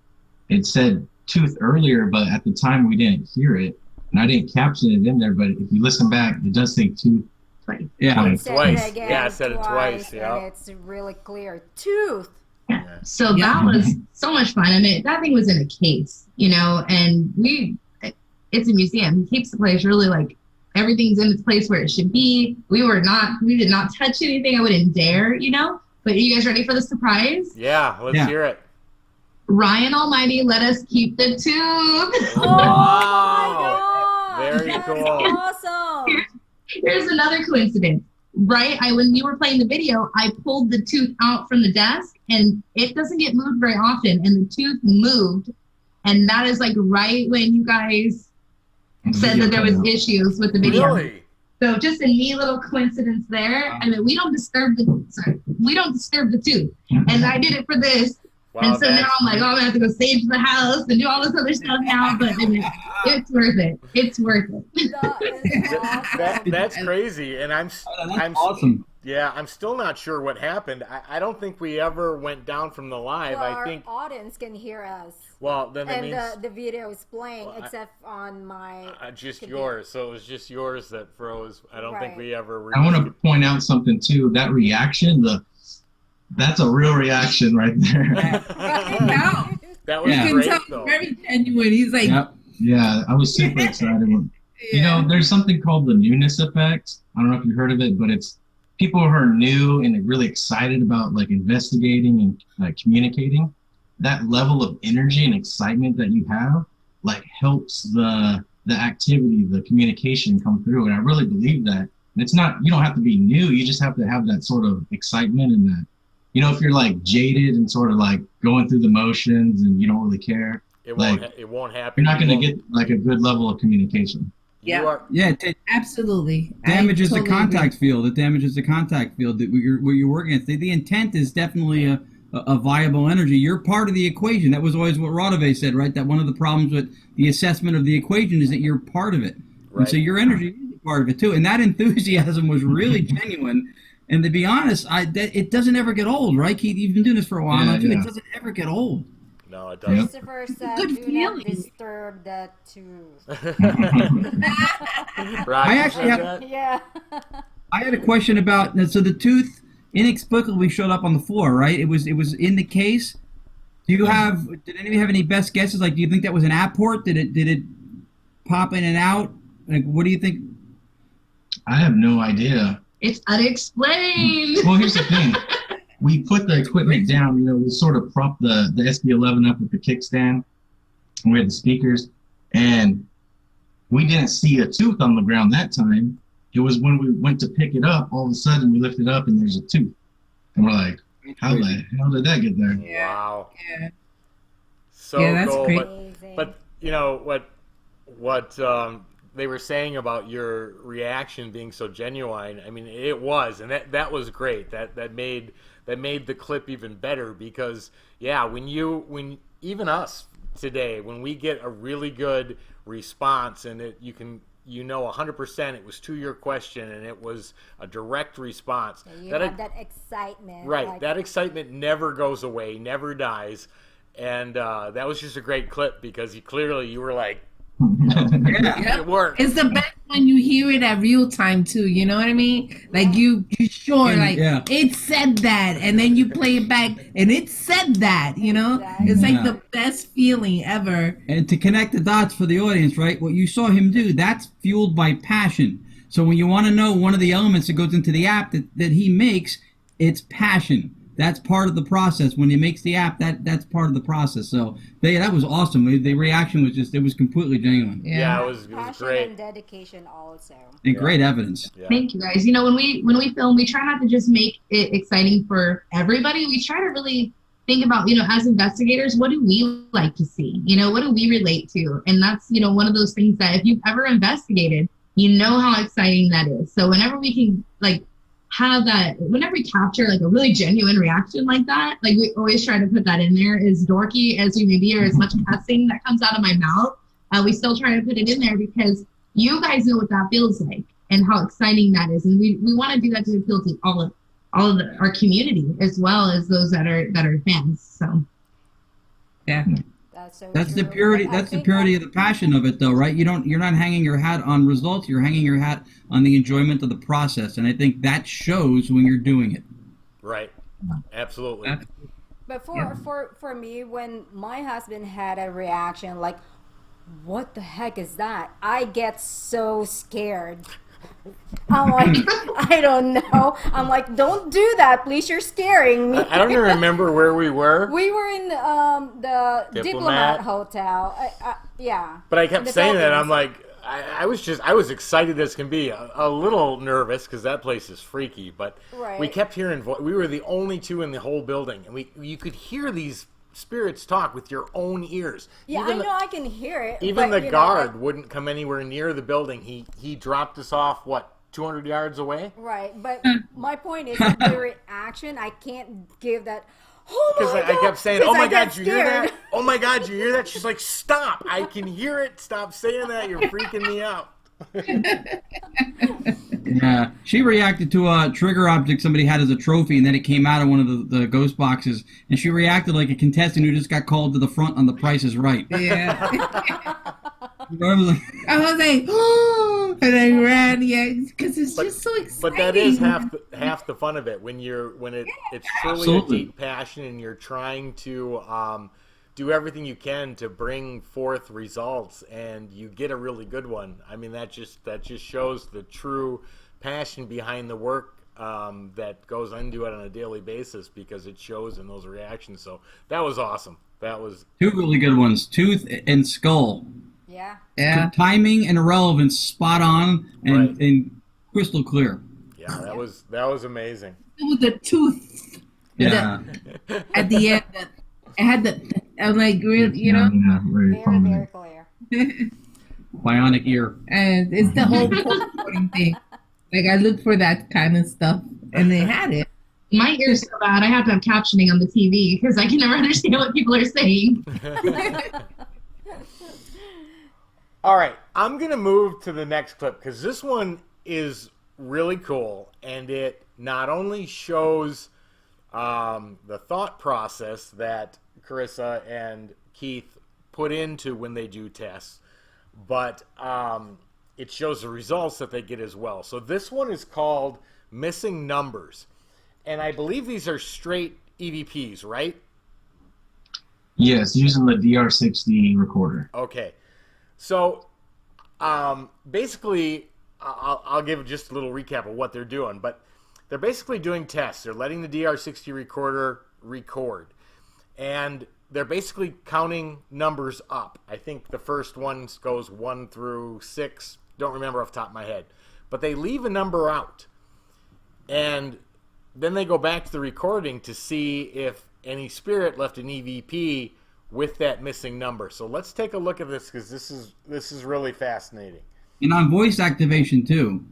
it said tooth earlier, but at the time we didn't hear it. And I didn't caption it in there, but if you listen back, it does say tooth. Yeah, Twice. Twice. It again, Yeah, I said it twice. Yeah. And it's really clear. Tooth. So that was so much fun. I mean, that thing was in a case, you know, and it's a museum. He keeps the place really like everything's in its place where it should be. We did not touch anything. I wouldn't dare, you know, but are you guys ready for the surprise? Yeah, let's hear it. Ryan Almighty let us keep the tooth. Oh my God. Very That's cool. awesome. Here's another coincidence. Right, when you were playing the video, I pulled the tooth out from the desk, and it doesn't get moved very often, and the tooth moved, and that is like right when you guys said that there was issues with the video. Really? So just a neat little coincidence there. I mean, we don't disturb the tooth, and I did it for this. Wow, And so now I'm like, oh, I'm gonna have to go stage the house and do all this other stuff now, but I mean, it's worth it. It's worth it. That is awesome. That's crazy, and I'm awesome. Yeah, I'm still not sure what happened. I don't think we ever went down from the live. Well, I think. our audience can hear us. Well, then that And means the video is playing, except on my just computer. yours. So it was just yours that froze. I don't think Right. we ever. I want to point out something too. That reaction, that's a real reaction right there. No. That was Yeah. You great, can tell though. very genuine. He's like, Yep. Yeah, I was super excited. You know, there's something called the newness effect. I don't know if you've heard of it, but it's people who are new and they're really excited about like investigating and like communicating. That level of energy and excitement that you have like helps the activity, the communication come through. And I really believe that. And it's not, you don't have to be new. You just have to have that sort of excitement and that, you know, if you're like jaded and sort of like going through the motions and you don't really care, It like, won't. It won't happen. you're not going to You get like a good level of communication. You are, Yeah, it absolutely. damages I the totally contact field. It damages the contact field that you're working at. The intent is definitely a viable energy. You're part of the equation. That was always what Rodove said, right? That one of the problems with the assessment of the equation is that you're part of it. Right. And so your energy is part of it too. And that enthusiasm was really genuine. And to be honest, it doesn't ever get old, right, Keith? You've been doing this for a while now too. Yeah. It doesn't ever get old. No, it doesn't. Christopher said, Good do not feeling. disturb the tooth. Rocky I actually said have- that? Yeah. I had a question about so the tooth inexplicably showed up on the floor, right? It was in the case. Did anybody have any best guesses? Like, do you think that was an apport? Did it pop in and out? Like, what do you think? I have no idea. It's unexplained. Well, here's the thing. We put the equipment down, you know, we sort of propped the SB11 up with the kickstand. And we had the speakers. And we didn't see a tooth on the ground that time. It was when we went to pick it up, all of a sudden we lift it up and there's a tooth. And we're like, how the hell did that get there? Wow. Yeah. So Yeah, that's cool. great. But you know what they were saying about your reaction being so genuine. I mean, it was, and that was great. That made the clip even better because when even us today, when we get a really good response and you know 100% it was to your question and it was a direct response. You have that excitement. Right. like- That excitement never goes away, never dies. And that was just a great clip because you were like, Yeah. It works. It's the best when you hear it at real time too. You know what I mean? Like you sure, And, like yeah. it said that, and then you play it back, and it said that. You know, it's like Yeah. the best feeling ever. And to connect the dots for the audience, right? What you saw him do, that's fueled by passion. So when you want to know one of the elements that goes into the app that he makes, it's passion. That's part of the process. When he makes the app, that's part of the process. So that was awesome. The reaction was just, it was completely genuine. Yeah, it was Passion great. and dedication also. And great evidence. Yeah. Thank you guys. You know, when we film, we try not to just make it exciting for everybody. We try to really think about, you know, as investigators, what do we like to see? You know, what do we relate to? And that's, you know, one of those things that if you've ever investigated, you know how exciting that is. So whenever we can like have that, whenever we capture like a really genuine reaction like that, like we always try to put that in there. As dorky as we may be, or as much cussing that comes out of my mouth, we still try to put it in there because you guys know what that feels like and how exciting that is. And we want to do that to appeal to all of our community as well as those that are fans. So Yeah. That's the purity. That's the purity of the passion of it, though, right? You're not hanging your hat on results. You're hanging your hat on the enjoyment of the process, and I think that shows when you're doing it. Right. Absolutely. But for me, when my husband had a reaction like, "What the heck is that?" I get so scared. I'm like, I don't know. I'm like, don't do that, please. You're scaring me. I don't even remember where we were. We were in the Diplomat Hotel. Yeah. But I kept In the saying that. I'm Philippines. like, I was excited as can be. A little nervous because that place is freaky. But Right. we kept hearing. We were the only two in the whole building, and you could hear these spirits talk with your own ears. Yeah, Even I know I can hear it. Even but, the you know, guard wouldn't come anywhere near the building. He dropped us off, what, 200 yards away? Right, but my point is the reaction. I can't give that. Oh Because my I kept saying, because "Oh my I get God, you hear scared." that? Oh my God, you hear that?" She's like, "Stop! I can hear it. Stop saying that. You're freaking me out." Yeah, she reacted to a trigger object somebody had as a trophy, and then it came out of one of the ghost boxes, and she reacted like a contestant who just got called to the front on The Price is Right. Yeah. I was like, I was like, oh, and I ran, yeah, because it's just so exciting. But that is half the fun of it when it's truly Absolutely. a deep passion and you're trying to do everything you can to bring forth results, and you get a really good one. I mean, that just shows the true passion behind the work that goes into it on a daily basis, because it shows in those reactions. So that was awesome. That was two really good ones, Tooth and Skull. Yeah. Yeah. Timing and relevance spot on and, Right. and crystal clear. yeah, that was amazing. With the tooth Yeah. at the end, it had the. I'm like, really, you know, Yeah, very Very, very prominent. clear. Bionic ear. and it's the whole recording thing. Like I looked for that kind of stuff, and they had it. my ear's so bad, I have to have captioning on the TV because I can never understand what people are saying. All right, I'm going to move to the next clip because this one is really cool, and it not only shows the thought process that Carissa and Keith put into when they do tests, but it shows the results that they get as well. So this one is called Missing Numbers, and I believe these are straight EVPs, right? Yes, using the DR60 recorder. Okay. So, basically, I'll give just a little recap of what they're doing, but they're basically doing tests. They're letting the DR60 recorder record, and they're basically counting numbers up. I think the first one goes 1 through 6. Don't remember off the top of my head. But they leave a number out, and then they go back to the recording to see if any spirit left an EVP with that missing number. So let's take a look at this, because this is really fascinating. And on voice activation, too.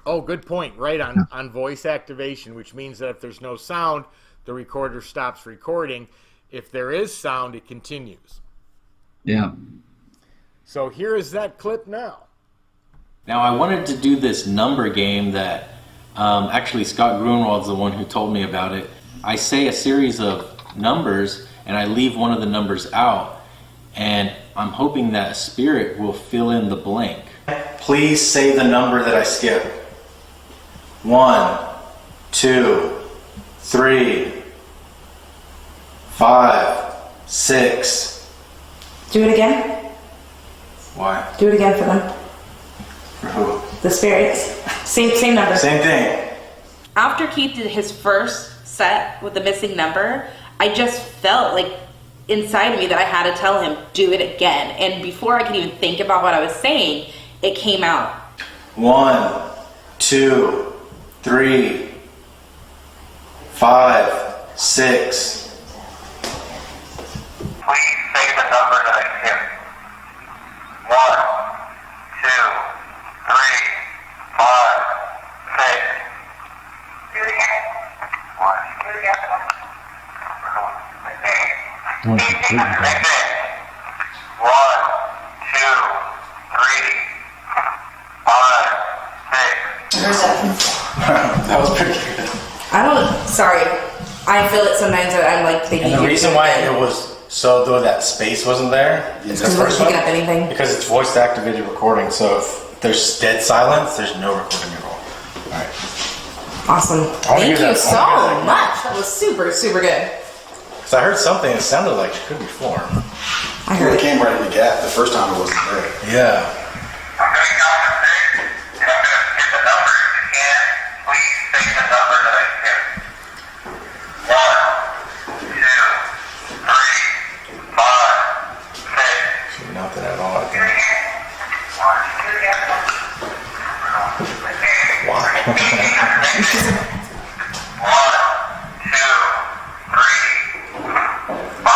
Oh, good point. Right, on voice activation, which means that if there's no sound, the recorder stops recording. If there is sound, it continues. Yeah. So here is that clip now. Now, I wanted to do this number game that actually Scott Grunwald's the one who told me about it. I say a series of numbers and I leave one of the numbers out, and I'm hoping that a spirit will fill in the blank. Please say the number that I skipped. 1, 2, 3, 5, 6. Do it again. Why? Do it again for them. For who? The spirits. Same number. Same thing. After Keith did his first set with the missing number, I just felt like inside me that I had to tell him, do it again. And before I could even think about what I was saying, it came out. 1, 2, 3, 5, 6. Please say the number that I skipped. 1, 2, 3, 5, 6. Do it again. 1, do it again. Same thing. 1, 2, 3, 5, 6. Where's that? That was pretty good. I don't. Sorry. I feel it sometimes that I'm like thinking. And the reason why it was so though that space wasn't there, the because we're first picking one, up anything. because it's voice activated recording. So if there's dead silence, there's no recording at all. All right. Awesome. Thank you so much. That was super, super good. Because I heard something that sounded like it could be form. I heard it. came right in the gap. The first time it wasn't there. Yeah. I'm going to count to 6, and I'm going to get the number if you can. Please say the number that I skipped. 1, 2, 3, 5, 6. Nothing at all. I Do it think. again. 1, do it again. Why? 1, 2, 3, 5.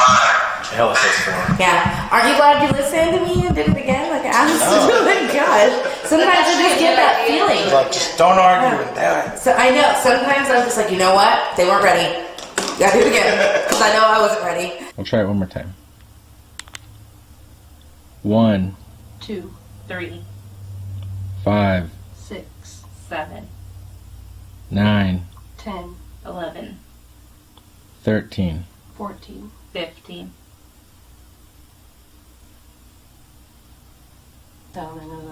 The hell is this for? Yeah. Aren't you glad you listened to me and did it again? Like, oh my gosh. Sometimes I just get that feeling. Like, just don't argue with that. So I know. Sometimes I'm just like, you know what? They weren't ready. Gotta do it again. Because I know I wasn't ready. We'll try it one more time. 1, 2, 3, 5, 6, 7, 9, 10, 11, 13. 14, 15. Down into the 1, 2,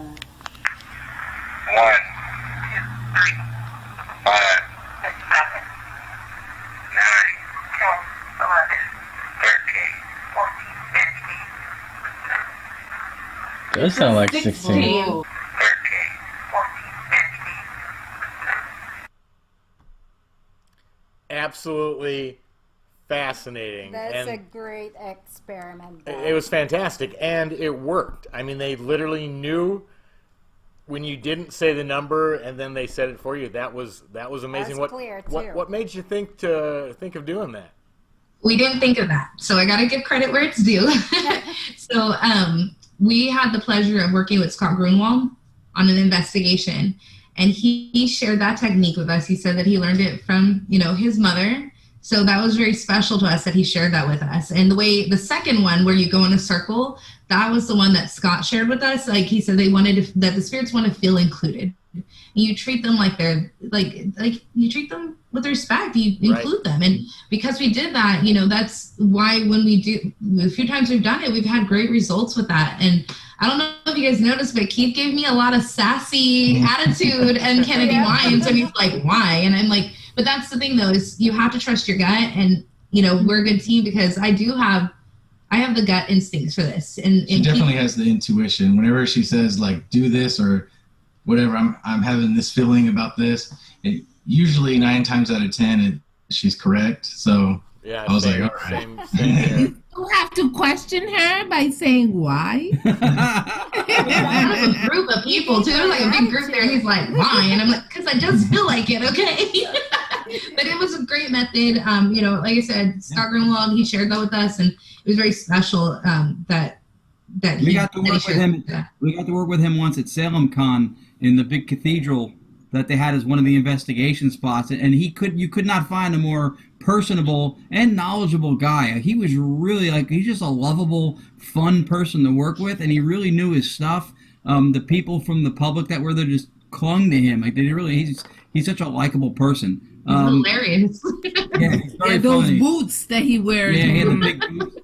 3, 5, 6, 7, 9, 10, 11, 13, 14, 15. Does sound like 16. 13, 14, 15. Absolutely fascinating. That's and a great experiment. it was fantastic, and it worked. I mean, they literally knew when you didn't say the number, and then they said it for you. That was amazing. That's clear, too. What made you think of doing that? We didn't think of that. So I got to give credit where it's due. So we had the pleasure of working with Scott Grunwald on an investigation, and he shared that technique with us. He said that he learned it from, his mother. So that was very special to us that he shared that with us. And the second one where you go in a circle, that was the one that Scott shared with us. Like he said, that the spirits want to feel included. You treat them like they're like you treat them with respect. You include them, and because we did that, that's why when we do a few times we've done it, we've had great results with that. And I don't know if you guys noticed, but Keith gave me a lot of sassy attitude and Kennedy whines, and he's like, "Why?" And I'm like, "But that's the thing, though, is you have to trust your gut, and we're a good team because I have the gut instincts for this." And she definitely has the intuition. Whenever she says like, "Do this," or whatever, I'm having this feeling about this. And usually 9 times out of 10, she's correct. So Yeah, I was same, like, all right. same here. You have to question her by saying why. a group of people too. There's like a big group there, and he's like, "Why?" And I'm like, "Because I just feel like it." Okay. But it was a great method. Like I said, Scott Grunwald, he shared that with us, and it was very special that we got to work with him. We got to work with him once at Salem Con in the big cathedral that they had as one of the investigation spots, and you could not find a more personable and knowledgeable guy. He was really he's just a lovable, fun person to work with, and he really knew his stuff. The people from the public that were there just clung to him. He's such a likable person. Hilarious. Yeah, he's very those funny. boots that he wears. Yeah, he had the big boots.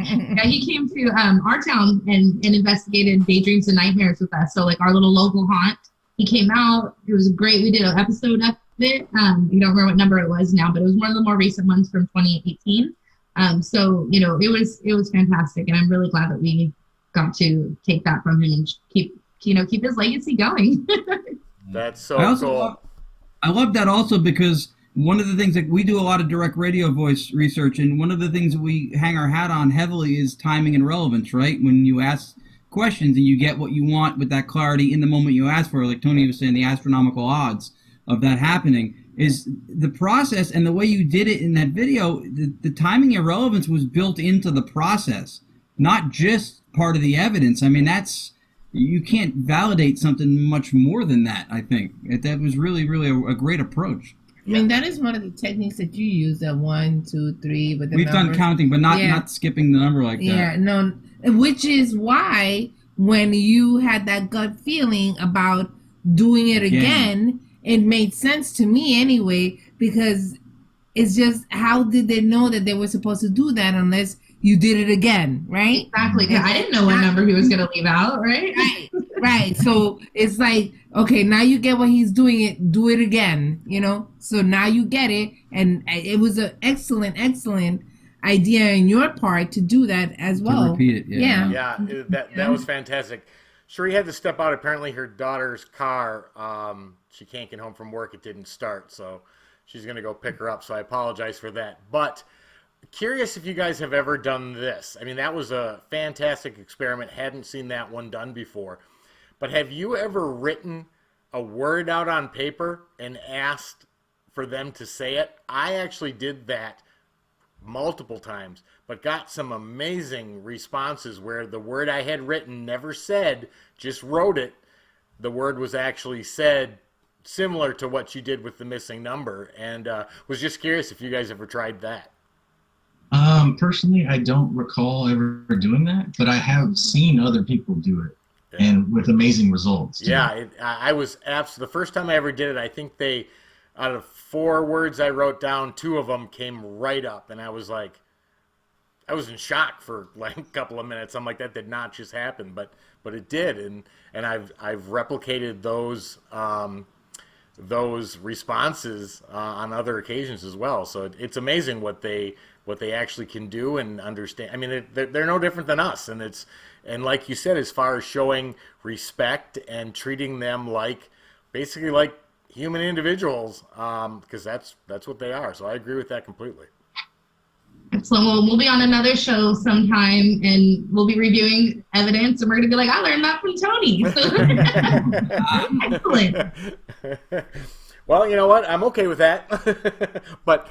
Yeah, he came to our town and investigated daydreams and nightmares with us. So like our little local haunt. He came out. It was great. We did an episode of it. I don't remember what number it was now, but it was one of the more recent ones from 2018. So it was fantastic, and I'm really glad that we got to take that from him and keep his legacy going. That's so cool. I love that also because one of the things that we do a lot of direct radio voice research, and one of the things that we hang our hat on heavily is timing and relevance, right? When you ask questions and you get what you want with that clarity in the moment you ask for, like Tony was saying, the astronomical odds of that happening is the process, and the way you did it in that video, the timing and relevance was built into the process, not just part of the evidence. I mean, you can't validate something much more than that, I think. That was really, really a great approach. I mean, that is one of the techniques that you use, that 1, 2, 3. But we've done counting, but not skipping the number like that. Yeah, no, which is why when you had that gut feeling about doing it again, it made sense to me anyway, because it's just, how did they know that they were supposed to do that unless you did it again, right? Exactly. I didn't know what number he was going to leave out, right? Right. So it's like, okay, now you get what he's doing it, do it again, So now you get it. And it was an excellent idea on your part to do that as well. To repeat it, yeah. Yeah, that was fantastic. Sheree had to step out. Apparently her daughter's car, she can't get home from work. It didn't start, so she's going to go pick her up. So I apologize for that. But curious if you guys have ever done this. I mean, that was a fantastic experiment. Hadn't seen that one done before. But have you ever written a word out on paper and asked for them to say it? I actually did that multiple times, but got some amazing responses where the word I had written, never said, just wrote it. The word was actually said, similar to what you did with the missing number, and was just curious if you guys ever tried that. Personally, I don't recall ever doing that, but I have seen other people do it, and with amazing results. Yeah, I was the first time I ever did it, I think out of 4 words I wrote down, 2 of them came right up, and I was in shock for like a couple of minutes. I'm like, that did not just happen, but it did, and I've replicated those responses on other occasions as well. So it's amazing what they actually can do and understand. I mean, they're no different than us, and like you said, as far as showing respect and treating them basically like human individuals, because that's what they are. So I agree with that completely. Excellent. Well, we'll be on another show sometime, and we'll be reviewing evidence, and we're going to be like, I learned that from Tony. Excellent. Well, you know what? I'm okay with that. but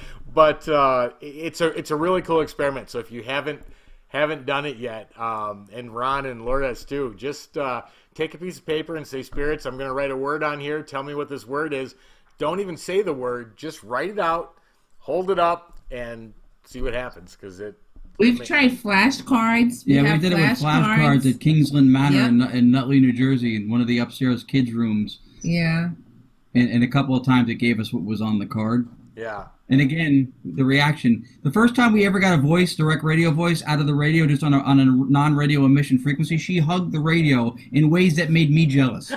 it's a really cool experiment. So if you haven't done it yet, and Ron and Lourdes too, just take a piece of paper and say, spirits, I'm going to write a word on here. Tell me what this word is. Don't even say the word. Just write it out, hold it up, and see what happens, because we've tried flashcards. We did it with flashcards at Kingsland Manor in Nutley, New Jersey, in one of the upstairs kids' rooms. Yeah. And a couple of times it gave us what was on the card. Yeah. And again, the reaction. The first time we ever got a direct radio voice out of the radio, just on a non-radio emission frequency, she hugged the radio in ways that made me jealous.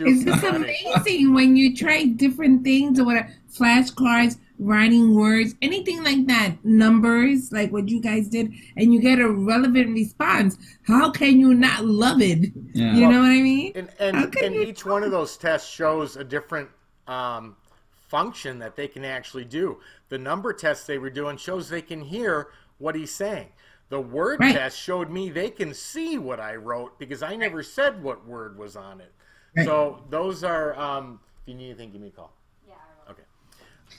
It's just amazing when you try different things or whatever, flashcards, writing words, anything like that, numbers, like what you guys did, and you get a relevant response. How can you not love it? Yeah. You know what I mean? And each one of those tests shows a different function that they can actually do. The number test they were doing shows they can hear what he's saying. The word test showed me they can see what I wrote, because I never said what word was on it. Right. So those are, if you need anything, give me a call. Yeah, I will. Okay.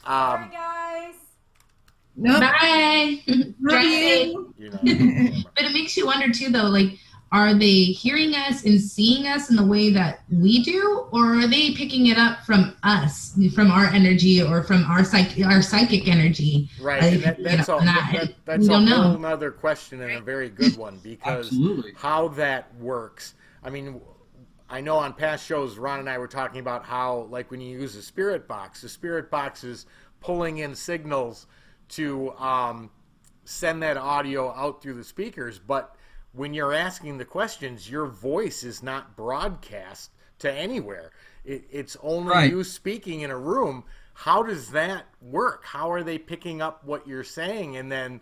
Bye, guys. No. Bye. Bye. But it makes you wonder too, though, like, are they hearing us and seeing us in the way that we do, or are they picking it up from us, from our energy, or from our psychic energy? Right. That's a whole nother question, and a very good one, because how that works. I mean, I know on past shows, Ron and I were talking about how, like, when you use the spirit box is pulling in signals to send that audio out through the speakers, but when you're asking the questions, your voice is not broadcast to anywhere. It's only you speaking in a room. How does that work? How are they picking up what you're saying and then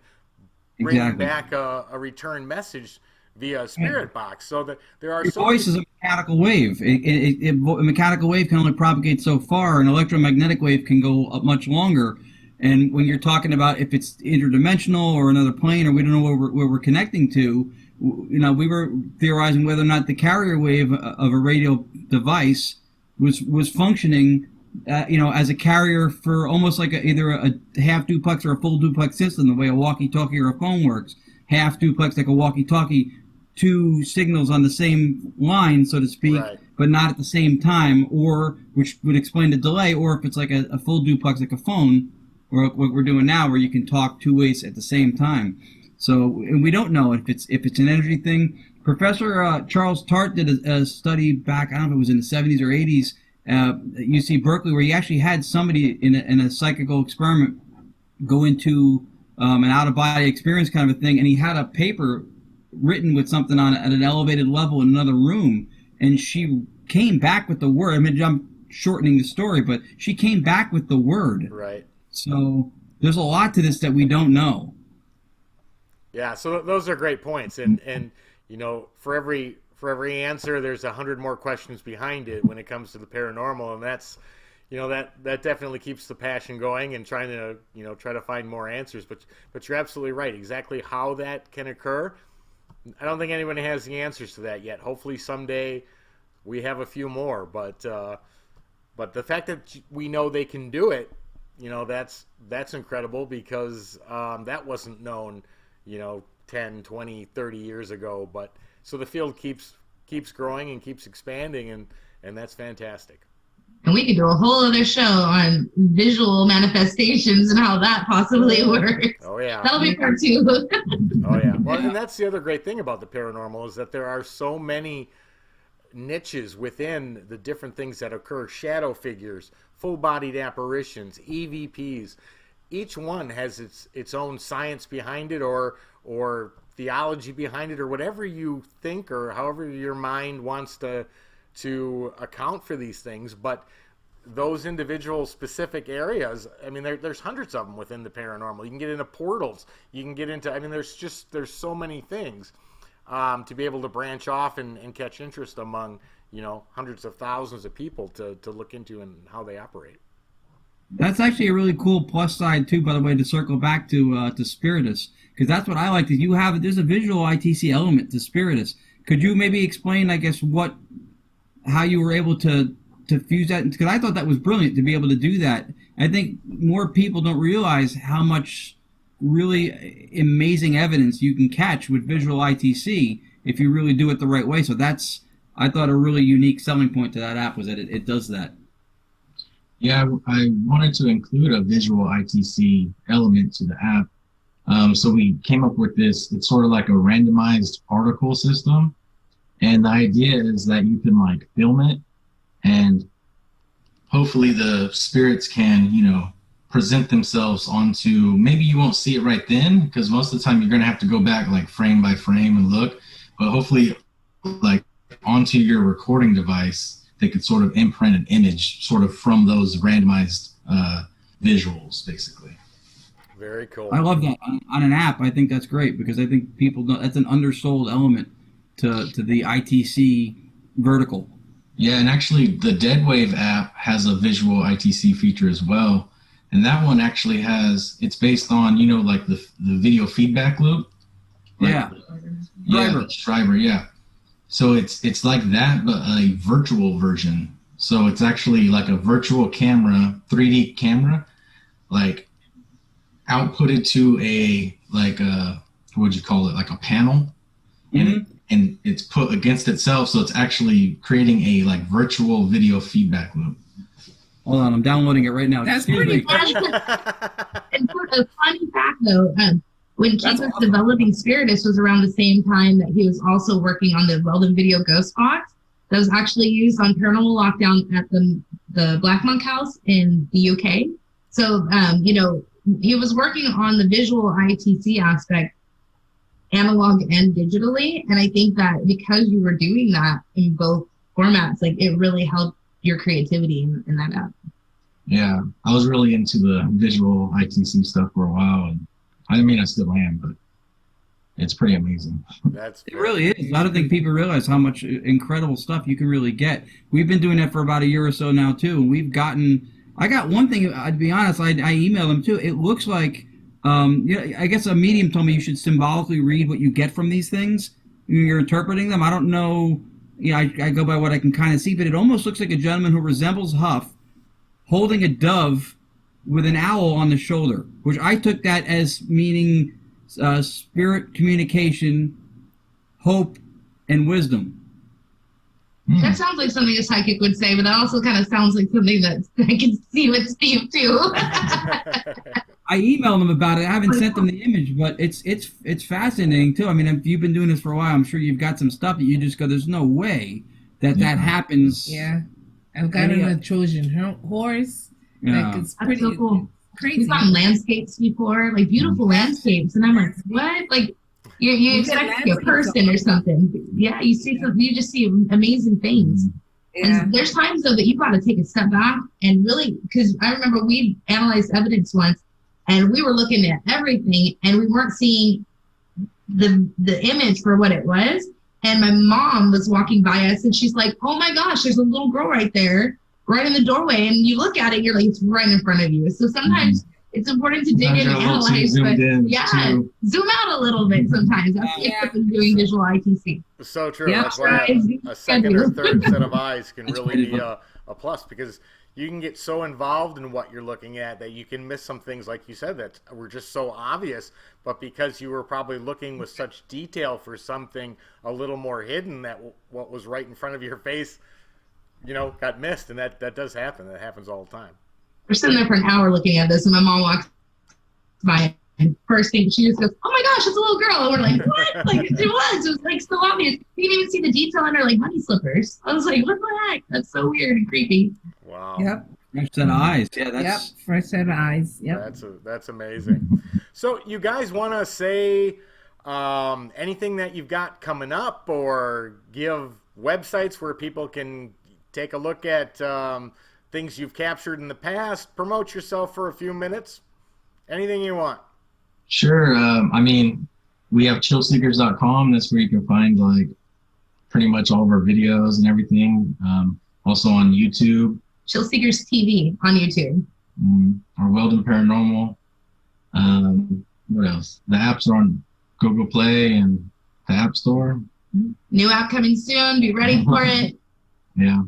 bringing back a return message via a spirit box? So that there are your voice is a mechanical wave. A mechanical wave can only propagate so far. An electromagnetic wave can go up much longer. And when you're talking about if it's interdimensional or another plane, or we don't know where we're connecting to, we were theorizing whether or not the carrier wave of a radio device was functioning, as a carrier for almost like either a half duplex or a full duplex system, the way a walkie-talkie or a phone works. Half duplex like a walkie-talkie, two signals on the same line, so to speak, but not at the same time, or which would explain the delay, or if it's like a full duplex like a phone, or what we're doing now, where you can talk two ways at the same time. So, and we don't know if it's an energy thing. Professor Charles Tart did a study back, I don't know if it was in the 70s or 80s, at UC Berkeley, where he actually had somebody in a psychical experiment go into an out-of-body experience kind of a thing, and he had a paper written with something on it at an elevated level in another room, and she came back with the word. I mean, I'm shortening the story, but she came back with the word. Right. So there's a lot to this that we don't know. Yeah, so those are great points, and for every answer, there's 100 more questions behind it when it comes to the paranormal, and that's, that definitely keeps the passion going and trying to find more answers. But you're absolutely right. Exactly how that can occur, I don't think anyone has the answers to that yet. Hopefully someday we have a few more. But the fact that we know they can do it, that's incredible, because that wasn't known, 10, 20, 30 years ago. But so the field keeps growing and keeps expanding, and that's fantastic. And we could do a whole other show on visual manifestations and how that possibly works. Oh, yeah. That'll be part 2. Oh, yeah. Well, and that's the other great thing about the paranormal, is that there are so many niches within the different things that occur. Shadow figures, full-bodied apparitions, EVPs. Each one has its own science behind it, or theology behind it, or whatever you think, or however your mind wants to account for these things. But those individual specific areas, I mean, there's hundreds of them within the paranormal. You can get into portals, you can get into, I mean, there's so many things to be able to branch off and catch interest among, hundreds of thousands of people to look into and how they operate. That's actually a really cool plus side too, by the way, to circle back to Spiritus, because that's what I like. That there's a visual ITC element to Spiritus. Could you maybe explain, I guess, how you were able to fuse that? Because I thought that was brilliant to be able to do that. I think more people don't realize how much really amazing evidence you can catch with visual ITC if you really do it the right way. So that's, I thought, a really unique selling point to that app, was that it does that. Yeah, I wanted to include a visual ITC element to the app. So we came up with this. It's sort of like a randomized particle system. And the idea is that you can film it, and hopefully the spirits can, present themselves onto, maybe you won't see it right then, because most of the time you're going to have to go back frame by frame and look, but hopefully onto your recording device, they could sort of imprint an image sort of from those randomized visuals, basically. Very cool. I love that on an app. I think that's great, because I think people don't, that's an undersold element to the ITC vertical. Yeah, and actually the Deadwave app has a visual ITC feature as well. And that one actually it's based on, the video feedback loop. Yeah. Driver, yeah. So it's like that, but a virtual version. So it's actually like a virtual camera, 3D camera, outputted to a, what would you call it? Like a panel. Mm-hmm. And it's put against itself, so it's actually creating a virtual video feedback loop. Hold on, I'm downloading it right now. That's pretty fun. And for a funny fact, though, when Keith was developing Spiritus was around the same time that he was also working on the Weldon Video Ghost Box that was actually used on Paranormal Lockdown at the Black Monk House in the UK. So, he was working on the visual ITC aspect, analog and digitally. And I think that because you were doing that in both formats, like it really helped your creativity in that app. Yeah, I was really into the visual ITC stuff for a while, and I mean, I still am, but it's pretty amazing. It really is. I don't think people realize how much incredible stuff you can really get. We've been doing that for about a year or so now too, and we've gotten. I got one thing. To be honest, I emailed them too. It looks like, I guess a medium told me you should symbolically read what you get from these things when you're interpreting them. I don't know. I go by what I can kind of see, but it almost looks like a gentleman who resembles Huff holding a dove with an owl on the shoulder, which I took that as meaning spirit communication, hope, and wisdom. That sounds like something a psychic would say, but that also kind of sounds like something that I can see with Steve too. I emailed them about it. I haven't sent them the image, but it's fascinating too. I mean, if you've been doing this for a while, I'm sure you've got some stuff that you just go, "There's no way that happens." Yeah, I've got a Trojan horse. Yeah. Like, it's pretty so cool. crazy. We've gotten landscapes before, like beautiful landscapes, and I'm like, what? Like you expect to see a person or something. Yeah, you see something, you just see amazing things. Yeah. And there's times though that you've got to take a step back and really, because I remember we analyzed evidence once, and we were looking at everything, and we weren't seeing the image for what it was. And my mom was walking by us, and she's like, "Oh my gosh, there's a little girl right there, right in the doorway." And you look at it, you're like, it's right in front of you. So sometimes it's important to dig in and analyze, but zoom out a little bit sometimes. That's the effect of doing visual ITC. So true. That's why a second or third set of eyes can really be a plus, because you can get so involved in what you're looking at that you can miss some things, like you said, that were just so obvious, but because you were probably looking with such detail for something a little more hidden, that what was right in front of your face, got missed. And that does happen. That happens all the time. We're sitting there for an hour looking at this, and my mom walks by, and first thing she just goes, "Oh my gosh, it's a little girl." And we're like, "What?" Like it was like so obvious. You didn't even see the detail on her like honey slippers. I was like, "What the heck? That's so weird and creepy." Wow. Yep. Fresh set of eyes. Yeah, that's fresh set of eyes. Yep. That's amazing. So you guys want to say anything that you've got coming up, or give websites where people can take a look at things you've captured in the past? Promote yourself for a few minutes. Anything you want. Sure. I mean, we have ChillSeekers.com. That's where you can find like pretty much all of our videos and everything. Also on YouTube. ChillSeekers TV on YouTube. Or Weldon Paranormal. What else? The apps are on Google Play and the App Store. New app coming soon. Be ready for it. Yeah.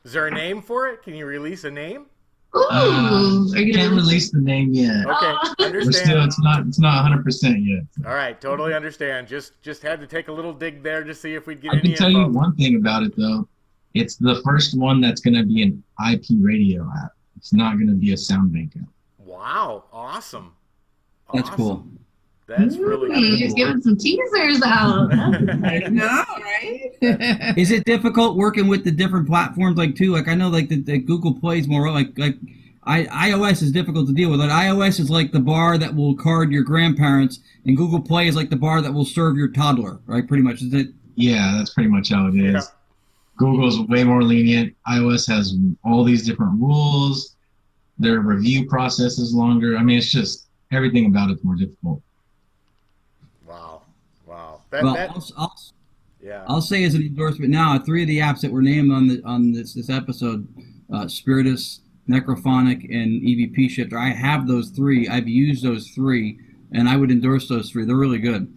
Is there a name for it? Can you release a name? Can't release the name yet. Okay, understand. It's not 100% yet. All right, totally understand. Just had to take a little dig there to see if we'd get I any can tell info. you one thing about it though. It's the first one that's going to be an IP radio app. It's not going to be a sound bank app. Wow, awesome. That's cool. That's really cool. He's giving some teasers out. I know, right? Is it difficult working with the different platforms, like too? Like I know, like the Google Play is more like iOS is difficult to deal with. Like iOS is like the bar that will card your grandparents, and Google Play is like the bar that will serve your toddler, right? Pretty much, is it? Yeah, that's pretty much how it is. Yeah. Google's way more lenient. iOS has all these different rules. Their review process is longer. I mean, it's just everything about it's more difficult. Wow. I'll say as an endorsement now, 3 of the apps that were named on this episode, Spiritus, Necrophonic, and EVP Shifter. I have those 3. I've used those 3, and I would endorse those 3. They're really good.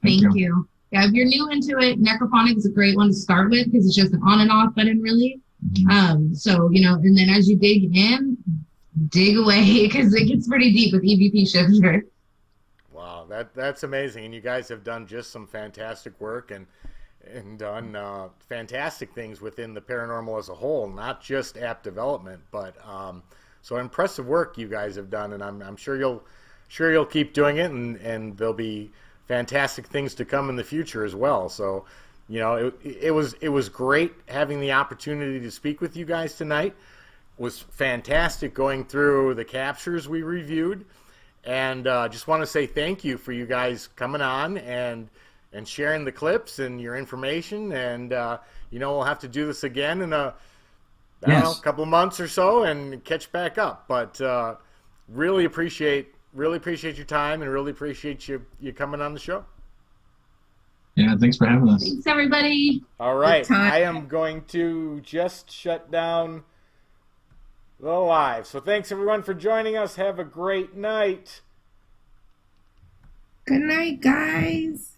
Thank you. Yeah, if you're new into it, Necrophonic is a great one to start with because it's just an on and off button, really. So, and then as you dig in, dig away because it gets pretty deep with EVP Shifter. Wow, that's amazing. And you guys have done just some fantastic work and done fantastic things within the paranormal as a whole, not just app development, but so impressive work you guys have done, and I'm sure you'll keep doing it, and there'll be fantastic things to come in the future as well. So, it was great having the opportunity to speak with you guys tonight. It was fantastic going through the captures we reviewed, And just want to say thank you for you guys coming on and sharing the clips and your information. And we'll have to do this again in a couple of months or so and catch back up. But really appreciate your time and really appreciate you coming on the show. Yeah, thanks for having us. Thanks, everybody. All right, I am going to just shut down the live. So thanks everyone for joining us. Have a great night. Good night, guys.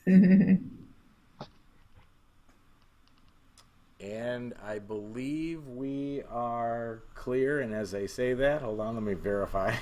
And I believe we are clear. And as I say that, hold on, let me verify.